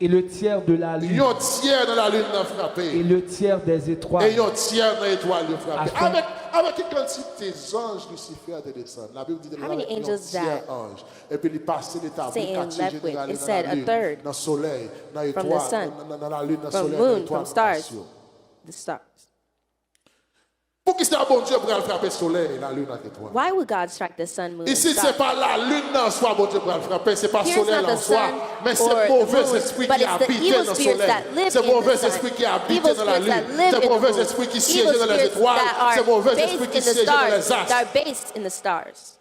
Et le tiers de la lune. Un tiers de la lune n'a frappé. Et le tiers des étoiles. Et un tiers de l'étoile n'a frappé. Afin... Avec quelle quantité d'anges Lucifer de descendre? La Bible dit How many angels that ange. Et puis il passait l'établi Satan left with? général It dans said la a lune, third dans le soleil, dans from l'étoile, the sun, dans la lune, dans le from soleil, dans moon, l'étoile, from stars, the stars. Pour qui c'est un bon Dieu pour aller frapper le soleil, la lune, l'étoile? Why would God strike the sun, moon, and Ici, ce stars? n'est pas la lune en soi, bon Dieu, pour aller frapper, ce n'est pas le Here's soleil not en the soi, sun mais c'est or le the mauvais moon, esprit but qui it's the habite evil dans le spirits soleil. that live C'est le in the mauvais sun. esprit qui habite Evil dans la spirits lune. that live C'est le in the mauvais moon. esprit qui siège Evil dans les spirits étoiles. that C'est le mauvais are esprit based qui in the siège dans stars, les that astres. are based in the stars.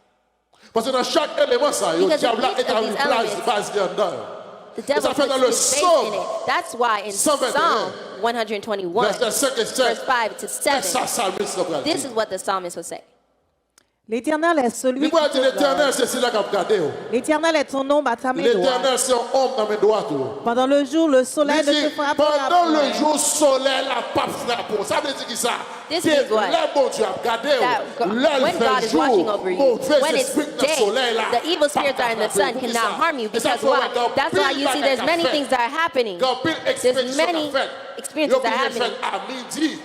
Parce que dans chaque élément, ça, le Because diable in each est of en these une place elements, base grandeur. The devil Ça fait dans puts le his faith Psaume in it. That's why in 121, Psalm 121, verset 5 et 7, verse 5 to ça, 7, psalmiste va this dire. is what the psalmist will say. L'Éternel est celui Il qui va dire te l'éternel, garde. c'est celui qui a regardé. L'Éternel est ton ombre à ta main droite. L'éternel, c'est un homme dans mes doigts. Pendant le jour, le soleil Il ne dit, te frappera pendant point. le jour, soleil, la pape frappe. Ça veut dire qui ça? This C'est is what- là, bon Dieu, a regardé. That Là, when il God fait is watching jour. over you, Mauvais when it's esprit dans le day, soleil, là, the evil spirits are in the sun cannot harm you because why? That's why you see there's many things that are happening. There's many experiences that are happening.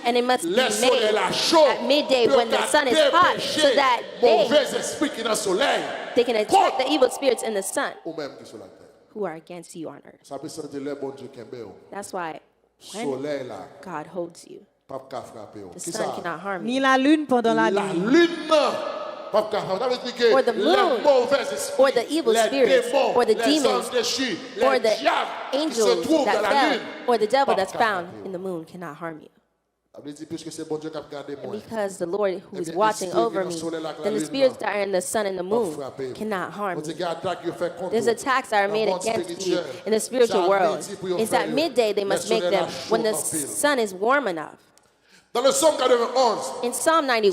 And it must be made at midday when the sun is hot so that they can attack the evil spirits in the sun who are against you on earth. That's why when God holds you, the sun cannot harm Ni you. la lune pendant la La nuit. lune, Or the moon, or the evil spirits, or the demons, or the angels that fell, or the devil that's found in the moon cannot harm you. And because the Lord who is watching over me, then the spirits that are in the sun and the moon cannot harm me. There's attacks that are made against you in the spiritual world. It's at midday they must make them when the sun is warm enough. Dans le psaume 91, In Psalm 91,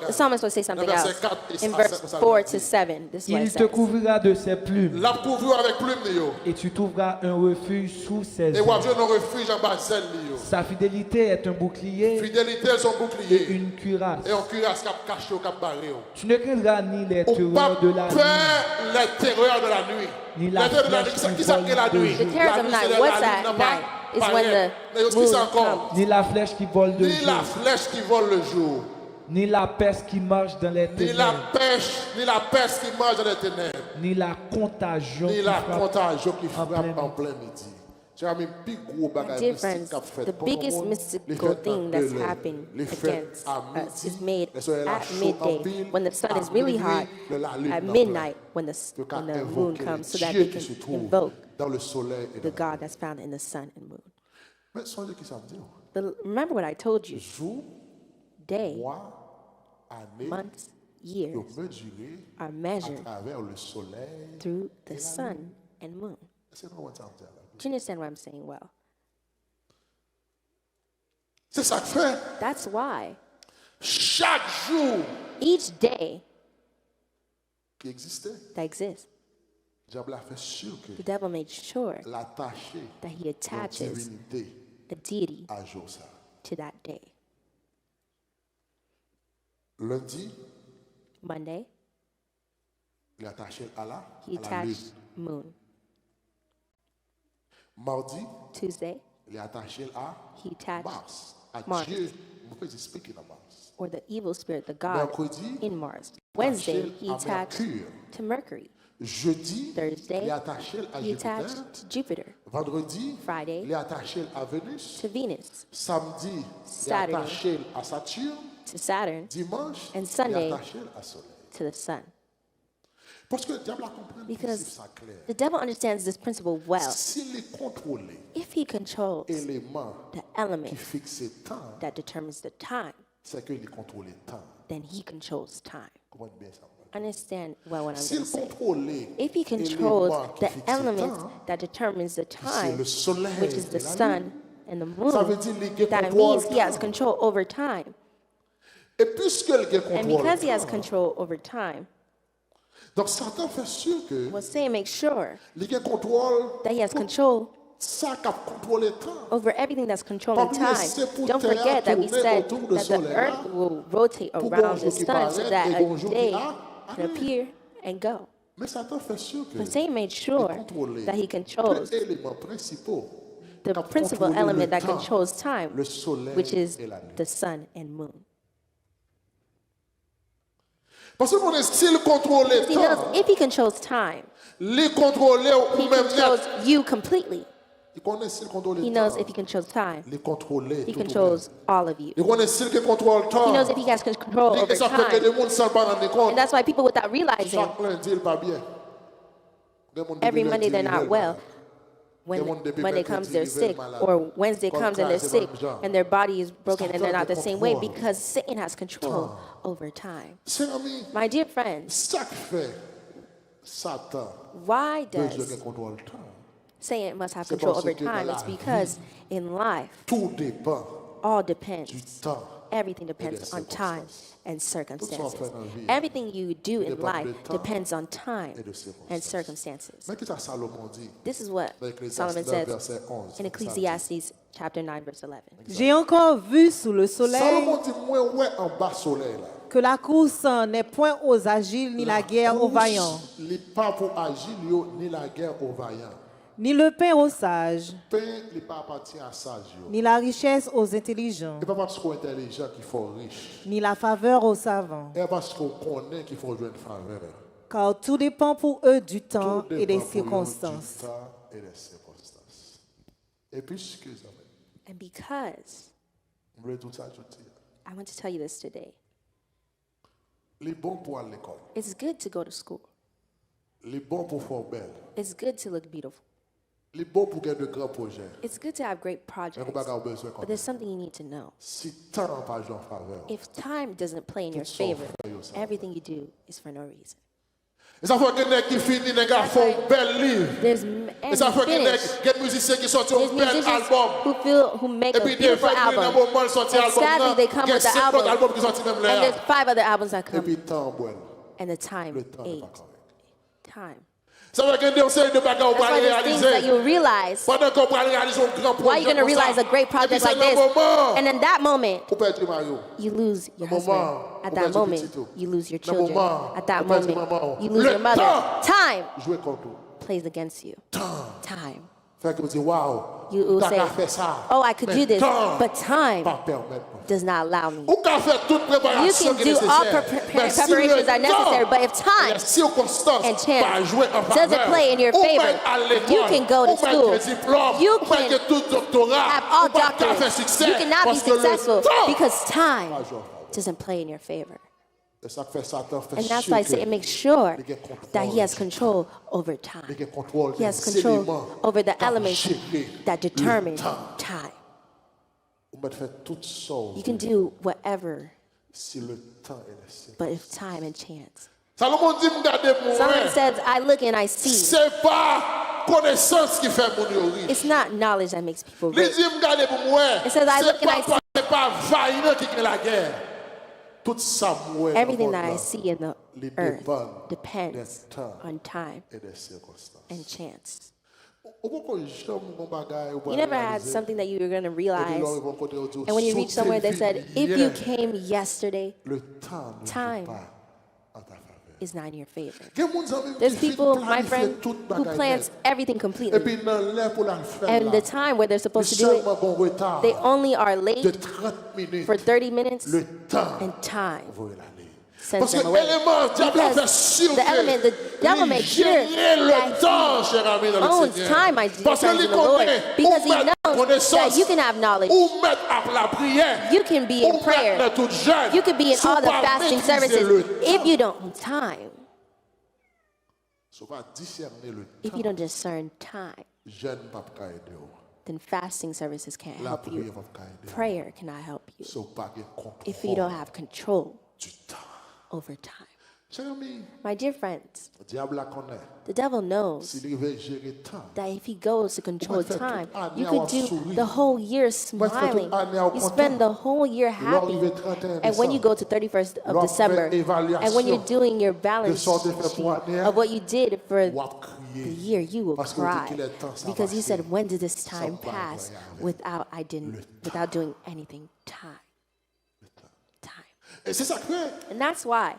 the psalmist will say something else. In verse 4 to 7, this is what Il it te says. couvrira de ses plumes l'a couvert avec plume de yo. et tu trouveras un refuge sous ses Et ailes. wap un refuge en bas zèle de yo. Sa fidélité est un bouclier Fidélité son et bouclier. une cuirasse. Et on cuirasse cap caché ou cap barré. Tu ne craindras ni les On pas terreurs de la nuit, peur les terreurs de la nuit. ni la Les terreurs de la nuit, flèche qui qui ça vole qui est la de nuit? jour, The terrors of night, what's at night? Is when the moon comes. ni la flèche qui vole de Ni la jour, flèche qui vole le jour. ni la peste qui marche dans les Ni la ténèbres, peste qui marche dans les ténèbres. ni la contagion Ni qui la frappe contagion qui en frappe plein en midi. plein midi. C'est un plus gros The bagage mystique difference, qu'a fait. the biggest mystical thing that's happened against us is made at midday when the sun is really hot, at midnight when the moon comes, so that they can invoke dans le soleil et the dans God that's found in the sun and moon. Mais songez qui ça veut dire. But remember what I told you, Jour, day, mois, année, months, ils years mesurés are à measured travers le soleil. through the sun and moon. C'est pas ça veut dire, là. Do you understand what I'm saying well? C'est ça que fait. That's why Chaque jour each day qui existait, that exists, le diable a fait sûr que the devil made sure l'attacher that he la attaches divinité a deity à jour ça. to that day. Lundi, Monday, il a attaché à la he lune. attached moon. Mardi, Tuesday, il a attaché à he attached Mars. À Mars. Dieu. Pourquoi il explique à Mars? or the evil spirit, the God Mercredi, in Mars. Wednesday, he à attached Mercure. to Mercury. Jeudi, Thursday, il est attaché à he Jupiter. attached to Jupiter. Vendredi, Friday, il est attaché à Vénus. to Venus. Samedi, il est Saturday, attaché à Saturne. to Saturn, Dimanche, And il est Sunday, attaché à Soleil. to the sun. Parce que le diable a compris le principe Because ça clair. the devil understands this principle well. S'il est contrôlé, If he controls élément the qui element fixe le temps, that determines the time, c'est qu'il contrôle le temps. then he controls time. Comprenez bien ça. Understand well what I'm S'il going to say. contrôle If he controls l'élément qui the fixe le element temps, that determines the c'est time, le soleil which is et the la sun lune. and the Ça veut moon, dire qu'il that contrôle means le he has temps. control over time. Et puisque il And contrôle because he le has temps, control over time, donc Satan fait sûr que we'll say make sure il contrôle that he has control ça qui contrôle le temps. over everything that's controlling Pas oublier, time. c'est pour Don't Terre forget that we tourner said autour du that the soleil, earth hein? will rotate Pour around bonjour the qui sun so paraît that et a bonjour qui day a- can appear and go. Mais Satan fait sûr que But Satan made sure contrôler that he controls deux éléments principaux. the Cap principal contrôler element le that temps, controls time, le soleil which is et la nuit. the sun and moon. Parce que mon style contrôle le He knows temps, if he controls time, les contrôler ou he même controls you completely. il connaît s'il contrôle He le knows temps, if he controls time, les contrôler he tout ou controls all of you. il connaît s'il contrôle le temps. He knows if he has control over Et ça fait que time. les gens sans pas rendre compte. And that's why people, without realizing, Chaque lundi il pas bien. every Monday they're not well. When Monday comes, they're sick, or Wednesday comes and they're sick, and their body is broken and they're not the same way because Satan has control over time. C'est ami, My dear friends, ça fait Satan why besoin does de contrôle le temps. Satan must have C'est control parce over que time? dans It's la because in life, Tout dépend all du depends. temps. Everything depends on time and Tout ce qu'on circumstances. fait dans la vie Everything you do in dépend life de temps depends on time et de circonstances. and circumstances. Mais qu'est-ce que Salomon dit This is what dans Ecclésiaste Solomon 9, says verset 11. in Ecclesiastes chapter 9, verse 11. J'ai encore vu sous le soleil Salomon dit, moi, ouais, en bas soleil, là. que la course n'est point aux agiles ni la guerre aux vaillants, Les pas pour agir, ni la guerre aux vaillants. ni le pain aux sages, Pain, il pas appartient à sage. ni la richesse aux intelligents, Et pas parce qu'on est intelligent qu'il faut riche. ni la faveur aux savants. Et parce qu'on connaît qu'il faut jouer une faveur. Car tout dépend pour eux du temps Tout et des dépend pour eux circonstances. du temps et des circonstances. Et puis, excusez-moi, And because, je voulais tout ajouter. I want to tell you this today, Les bons pour aller à l'école. it's good to go to school. Les bons pour faire belle. It's good to look beautiful. Les bons pour gagner de grands projets. It's good to have great Mais projects. on va avoir besoin But comme there's something you need to know. si tant pas jouer en faveur. If time doesn't play in your Tout sauf favor, faire yourself. everything you do is for no reason. Et ça fait que les qui finissent, les gars font un bel livre. Et ça fait que les musiciens qui sortent un There's bel musicians album. who make Et a puis des beautiful fois, il y a un album. moment, ils sortent un And sadly, album. they come Il y a with the 5 autres album. albums qui sortent même And là. there's 5 other albums that Et come, puis temps, bon. and the time Le temps n'est ate. pas correct. Time. Ça veut dire que des séries de bagages qu'on That's va why there's things that réaliser. you'll realize. Pendant qu'on va réaliser un grand Why projet are you going to comme realize ça. a great project Et puis, like c'est this? le moment And in that moment, où perdre Mario. you lose your Le husband. moment At où that perdre moment, Petito. you lose your Le children. moment At that où perdre moment, maman. you lose Le your mother. temps. Time Jouer contre nous. plays against you. Temps. Time. Fait que vous dites, waouh, You will t'as say, qu'à faire ça. oh, I could Mais do this, temps but time pas permettre. does not allow me. Ou qu'à faire toute You préparation can qui est do all nécessaire. Mais si preparations le are necessary, temps but if et time les circonstances and chance pas jouer en doesn't faveur, play in your ou favor, même à l'école, you can go to ou même school, des diplômes, you ou même can que tout doctorat, have all ou pas qu'à faire doctorates, succès, you cannot be parce que le successful temps because time pas jouer en faveur. doesn't play in your favor. Et ça fait Satan fait And that's sûr why que Satan makes sure il y a contrôle that he has du control over time. il y a contrôle He has des control éléments over the qui elements gérer that le determine temps. time. On peut faire toutes choses You can do whatever, si le temps est laissé. but if time and chance. Salomon dit, regardez Solomon moi, says, I look and I see. c'est pas connaissance qui fait mon yo riche. It's not knowledge that makes people Il rich. dit, regardez pour moi, It says, I look and I see. c'est pas vaillant qui gagne la guerre. Tout ça, moi, Everything that I see in the les earth dépend depends des temps on time et des circonstances. and chance. You You never had something that you were going to realize. And when you reach somewhere, they said, if you came yesterday, le temps ne time joue pas en ta faveur. is not in your favor. There's There's people, my friend, who plans everything Et completely. puis dans l'air pour la faire And là, the time where they're supposed to do seulement it, bon retard they only are de late 30 minutes. for 30 minutes, Le temps and time vaut l'aller. sends Parce que them away. l'élément, diable a fait Because sûr the element, the devil il makes sure gérait le that temps, cher ami, dans le owns Seigneur. time, my dear Parce que friends lui in the Lord, connaît because où he mettre knows connaissance, that you can have knowledge. où mettre à la prière, You can be in où prayer. mettre tout jeune. You could be in Si all on the va fasting maîtriser services. le If temps, you don't have time, si on va discerner le if you temps, don't discern time, jeune pas qu'à aider. then fasting services can't La help prière you. va qu'à aider. Prayer cannot help you Si on pas de contrôle if you don't have control du temps. over time. Cher ami, My dear friends, le diable la connaît. the devil knows S'il veut gérer le temps, that if he goes to control faire time, toute année you à could avoir do souri. the whole year faire toute smiling. année à You content. spend the whole year happy. arrive 31 And when you décembre, go to 31st of lors December, fait évaluation and when you're doing your balance sorte de fait sheet pour année, of what you did for ou à the crier. year, you will Parce que vous dites cry qu'il est temps, ça because va you said, passer. when did this Ça time va pass regarder. without doing anything? Time. Time. Et c'est ça que fait. And that's why,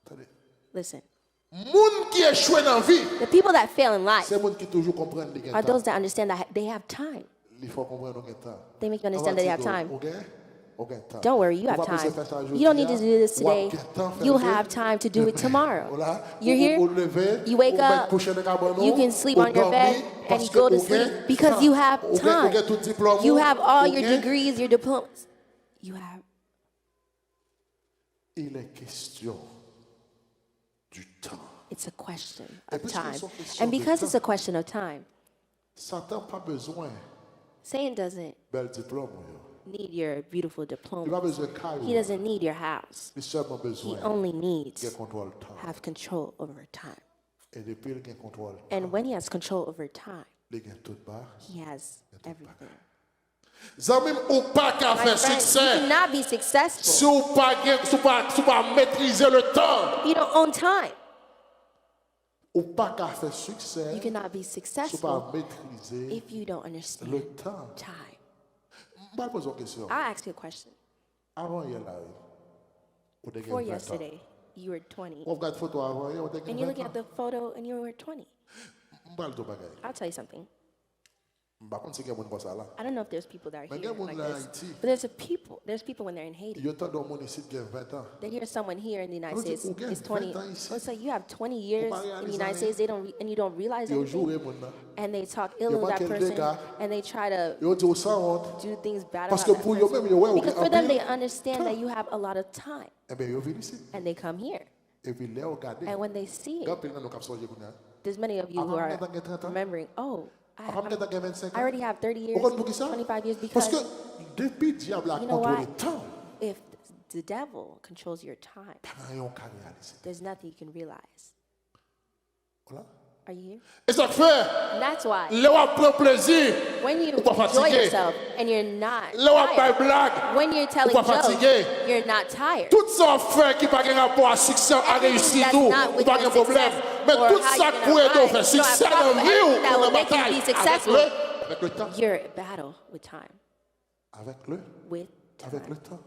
Attendez, listen, Moun qui échoue dans la vie, The people that fail in life c'est moun qui toujours comprennent les are temps. those that understand that they have time. Il faut comprendre les temps. They make you understand that they have time. Okay, Don't worry, you have time. You don't need to do this today. You'll have time to do it tomorrow. You're here, you wake up, you can sleep on your bed and you go to sleep because you have time. You have all your degrees, your diplomas. You have. Il est question du temps. It's a question of time. And because it's a question of time, Satan pas besoin Satan doesn't bel diplôme. need your beautiful Il pas diploma. besoin de caillou. He doesn't need your house. Il seulement He besoin only needs de contrôle du temps. have control over time. Et depuis il gagne contrôle, And when he has control over time, il gagne tout bas. he has everything. Zamim ou pas qu'à My faire friend, you succès. cannot be successful Si vous pas maîtriser le temps, if you don't own time. ou pas qu'à faire succès. You cannot be Si vous successful pas maîtriser if you don't understand le temps. time. Je vais poser une question. I'll ask you a question. Avant hier là, vous avez For 20 ans. yesterday, you were 20. On regarde photo avant hier, vous avez And you're 20 looking ans. at the photo and you were 20. Je vais dire bagay. I'll tell you something. Par contre, c'est qu'il y a des gens qui sont là. I don't know if there's people that are Mais il y here a des like gens là en this. Haïti. There's people when they're in Haiti. Il y a tant de monde ici qui a 20 ans. They hear someone here in the United Don't you States forget, is 20. 20 ans ici. Oh, so you have 20 years pas in the réaliser United rien. States, and you don't realize Ils anything. jouent mon là. And they talk ill of pas that quel person, dégât. and they try to Ils disent sans honte. do things bad Parce about que that pour eux person. même, ils ouais, Because for them, they understand that you have a lot of time, Eh bien, ils viennent ici. and they come here. Et puis, les regarder. And when they see Quand it, ils nous cap sortir comme ça. there's many of you who Avant are que tu aies 30 ans. remembering, oh, Avant que tu aies 25 I ans. already have 30 years, Pourquoi pour qui ça? 25 years, Parce because que depuis le diable a you know contrôlé why? le temps, If the devil controls your time, pas rien qu'à réaliser. there's nothing you can realize. Voilà. Are you here? Et ça fait, And that's why là où prend plaisir, when you ou pas enjoy fatigué. yourself and you're not Là où pas tired, blague, when you're telling ou pas jokes, fatigué. you're not tired. Tout ça fait qui n'a pas de rapport à succès, à Everything réussite, that's ou not with pas de your problème. success Mais or tout how ça you're pour gonna aider à rise, faire you don't have succès dans problem. la vie Everything ou that dans will la make you bataille. be successful, Avec le temps. you're at battle with time. Avec With le time. temps.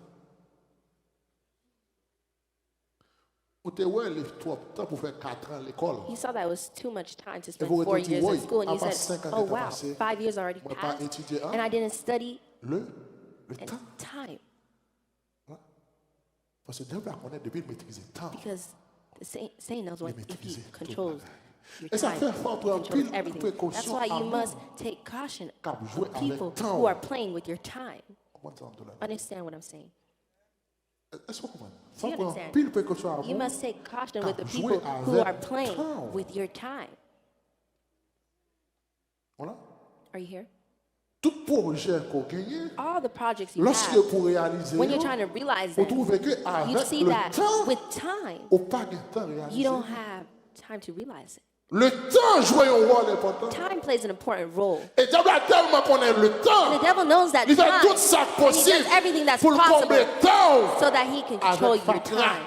Ou te ouais, le temps pour faire 4 ans à l'école. You saw that it was too much time to Et spend vous 4 retournez, years oui, in school, and you avant said, 5 ans oh de wow, passé, 5 years already moi pas passed, étudié, hein? and I didn't study Le and temps. time, Parce que Dieu la connaît depuis de maîtriser le temps. because the Satan knows what, if he maîtriser tout controls your Et ça time, fait fort pour un controls pile everything. précaution That's why you avant must take caution qu'à of jouer avec people temps. who are playing with your time. Comment ça, on te l'a- Understand what I'm saying? Est-ce que vous comprenez? Do Faut you prendre understand? pile précaution avant. You must take caution qu'à with the jouer people who avec are playing temps. with your time. Voilà. Are you here? Tout projet qu'on gagne, All the projects you lorsque have, pour réaliser, when you're trying to realize vous them, trouvez que you avec see le that temps, with time, au pas de temps you réalisé. don't have time to realize it. Le temps joue un rôle important. Time plays an important role. Et diable a tellement connaît le temps. And the devil knows that Il fait time, tout ça and he possible does everything that's pour combler possible le temps. so that he can control Avec your fatras. time.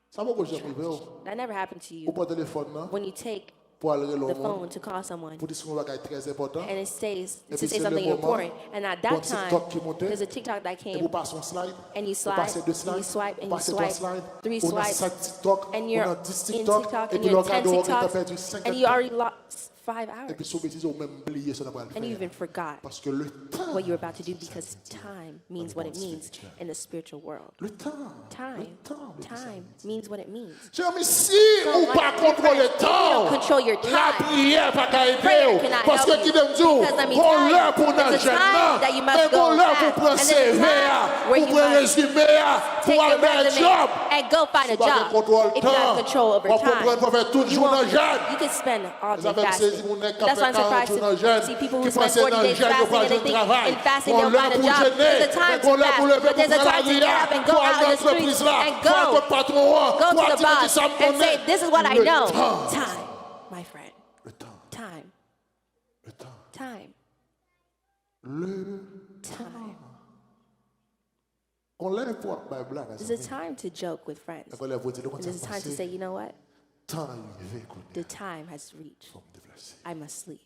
Ça va que j'ai privé That never happened to ou you pas téléphone non when you take pour aller the le phone to call someone pour dire que c'est très important. and it says Et to puis say c'est le something moment, important. And at bon that time, TikTok qui montait, there's a TikTok that Et came vous passez un slide, and you vous slide, passez deux and slides, you swipe, vous and you passez trois swipe, slides, 3 on a swipes, 7 TikTok, and on you're a 10 in TikTok, TikTok, et and puis you're le in 10 regard on a perdu TikToks, 5 and you already lost 5 Et puis hours, sous bêtise, on même oublié ce qu'on va le and you even faire. forgot Parce que le temps, what you're about to do because time means what it means in the spiritual world. le temps, Time, time means what it means. J'ai mis si So, ou my pas dear contrôler le friends, if you temps, don't control your la time, prière pas qu'à prayer aider. cannot Parce que help qui you. donne Dieu, Because let me on tell you, l'heure pour there's notre a jeune, time that you must et go on l'heure pour fast, prendre and there's a CV, time pour where you prendre must résumé, take pour your avoir un resume job. and go find a Si pas job. contrôle If you don't have control over on peut prendre pour faire tout time, you jour dans won't. jeûne. You can spend all Les day affaires fasting. saisies, mon nez, That's why I'm 40 surprised jours dans to jeûne, see people qui who spend pensent 40 dans days jeûne, ils fasting vont and they faire think travail. in fasting On they'll l'a find a pour job. jeûner, There's a time on to l'a pour fast, lever but there's a pour time to get up and go pour out in the entreprise streets là, and pour go. notre patron, Go pour to the activité boss ça me and say, connaît. this is what I Le know. temps. Time, my friend. Le temps, Time, le temps, time, le time. on lève pour la blague. There's a time to joke with friends. On lève pour dire, And there's a time to say, you know what? temps arrivé, écoute, The time has reached. faut me déplacer. I must leave.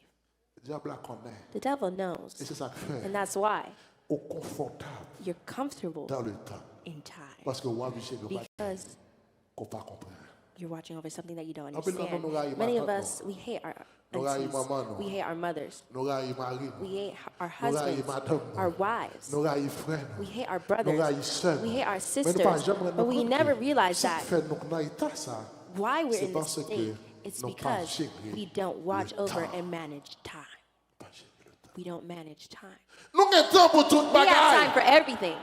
Le diable la connaît. The devil knows. Et c'est ça que fait. And that's why Au confortable you're comfortable dans le temps. in time. Parce que moi, je sais que Because qu'on pas comprendre. You're watching over something that you don't En pile nan nou understand. rayi Many of maman us, we hate our Nou rayi aunties. maman nou. We hate our mothers. Nou rayi mari We nou. hate our Nou rayi husbands, madame nou. our wives. Nou rayi frère nou. We hate our Nou rayi brothers. sœur We nou. hate our Mais nou sisters. pa jamais rendre But we compte never que realize ça that fait nous dans état ça. why we're C'est in this parce que state. It's nous pas because gérer we don't watch le over temps. and manage time. Pas gérer le temps. We don't manage time. Nous avons temps pour toute We have time bagaille. for everything.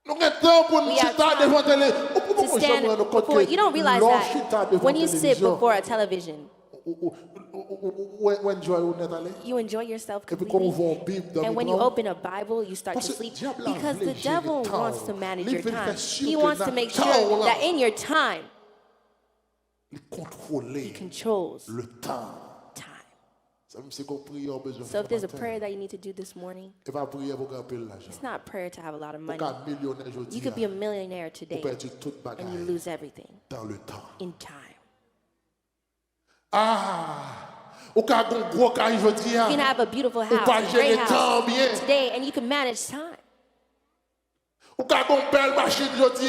Nous avons temps pour nous We have chita time devant télé. To stand before, you don't realize that when you sit before a television, you enjoy yourself completely. And when you open a Bible, you start to sleep. Because the devil wants to manage your time. He wants to make sure that in your time, he controls le temps. time. So So if there's a prayer that you need to do this morning, it's not prayer to have a lot of money. You could be a millionaire today and you lose everything in time. You You can have a beautiful house, a great house today, and you can manage time. You can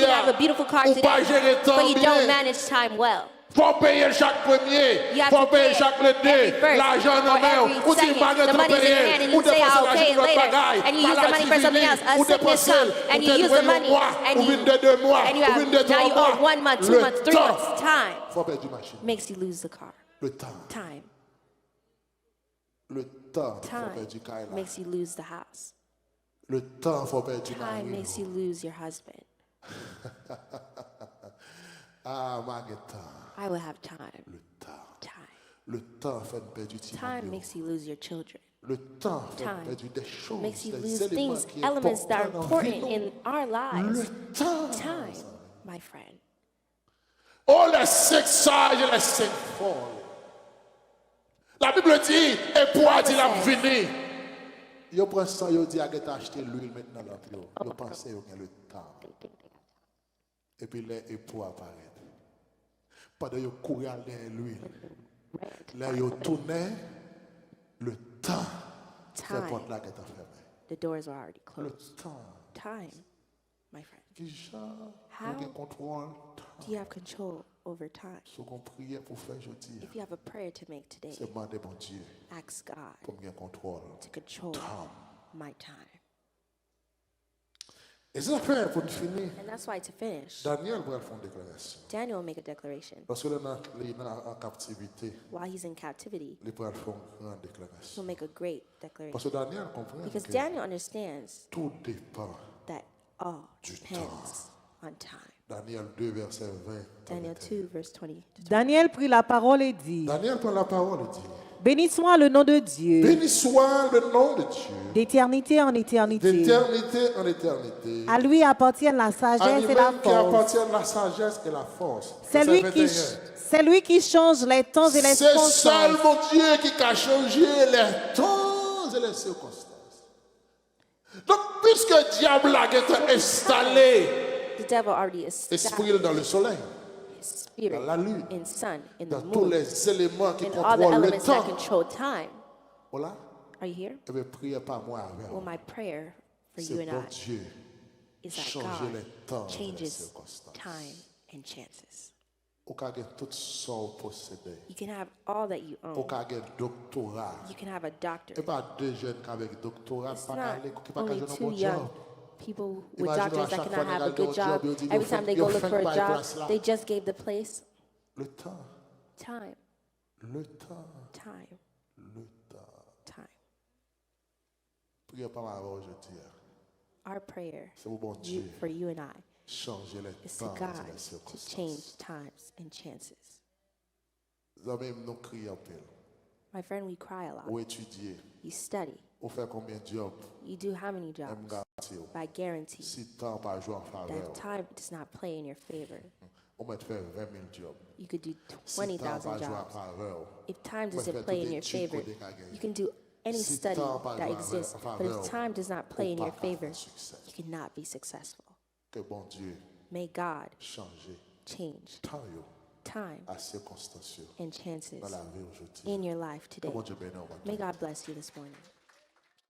have a beautiful car today, but you don't manage time well. Faut payer chaque premier, You have faut to payer pay chaque le every dé, first l'argent en or main, every ou tu second. vas The money's in your hand and you say, I'll pay it later. And you use the money for something else. A sickness comes and you use the money and you have, now you owe 1 month, 2 months, 3 months. Time Faut perdre du marché. makes you lose the car. Le temps, Time. le temps, faut Time perdre du caille là. makes you lose the house. Le temps, faut perdre du Time mari. makes you lose your husband. Ah, Marguerite, I will have time. le temps. Time. Le temps fait perdre du Time makes you lose your children. Le temps fait Time perdre des choses, Makes you des lose éléments things, qui elements that are importants dans la vie, important non? in our lives. Le temps. Time, my friend. Oh, les 5 sages et les 5 folles. La Bible dit, et pour a dit la venir. Yo prend ça, yo dit, a acheter l'huile maintenant dans le yo. Yo pense yo gagne le temps. Et puis les époux apparaissent. Pendant yo courir derrière l'huile. Là yo tourner, le temps. Time. Porte là qui est fermée. The doors were already Le closed. temps. Time, my friend. Qui genre, How on contrôle. Do you have control over time? Ce qu'on priait pour faire aujourd'hui, If you have a prayer to make today, c'est demander bon Dieu ask God pour me contrôle. to control Time. my time. Et c'est faire pour finir. And that's why, to finish, Daniel va faire une déclaration. Daniel will make a declaration. Parce que là, il est en captivité. While he's in captivity, Il va faire une grande he'll déclaration. make a great Parce declaration. que Daniel comprend Because que Daniel understands tout dépend. that all Du depends on time. Daniel 2, verset 20. Daniel 2, verse 20. Daniel prit la parole et dit, Daniel prend la parole et dit, béni soit le nom de Dieu, béni soit le nom de Dieu, d'éternité en éternité. d'éternité en éternité. À lui appartiennent la À sagesse et lui-même la qui force. appartient la sagesse et la force. C'est Verset lui, qui, 21. c'est lui qui change les temps et les C'est seul circonstances. mon Dieu qui a changé les temps et les circonstances. Donc, puisque le diable a été installé, The devil already established esprit dans le soleil, his spirit dans la lune, in sun, in the dans tous moon, les éléments qui in all the contrôlent le elements that temps. control time. Voilà. Are you here? Eh bien, priez pas moi avec. Well, my prayer for you C'est and bon I Dieu. is that Changer les temps God et les changes circonstances. time and chances. Au cas de tout ça possédé. You can have all that you Au own. cas de doctorat. You can have a doctor. Et pas deux jeunes qui avec doctorat, It's pas not qui pas only jouer un two bon young job. people with Imagine doctors à that chaque cannot fois have a qu'ils good gagnent un job. job, ils disent, Every ils time they font go look pas for a une job, place là. they just gave the place. Le temps, Time, le temps, time, le temps. time. Priez pas moi aujourd'hui. Our prayer C'est au bon Dieu. for you and I Changer les is to temps et God les to circonstances. change times and chances. Nous avons même nous crié en pile. My friend, we cry a lot. Ou étudier. You study. Ou faire combien de jobs. You do how many Même jobs? garantir. But I guarantee Si temps pas jouer en faveur. that time does not play in your favor. On va faire 20 000 jobs. You could do Si temps 20,000 pas jouer en jobs. faveur. If time on va doesn't faire play toutes in les your études favor, qu'on a gagnées. you can do any Si study temps pas that jouer en exists. faveur, But if time does not play in on your pas favor, avoir succès. you cannot be successful. Que bon Dieu May God change change temps yo time à circonstances yo and chances dans la vie aujourd'hui. in your life today. Que bon Dieu bénisse. May God bless you this morning.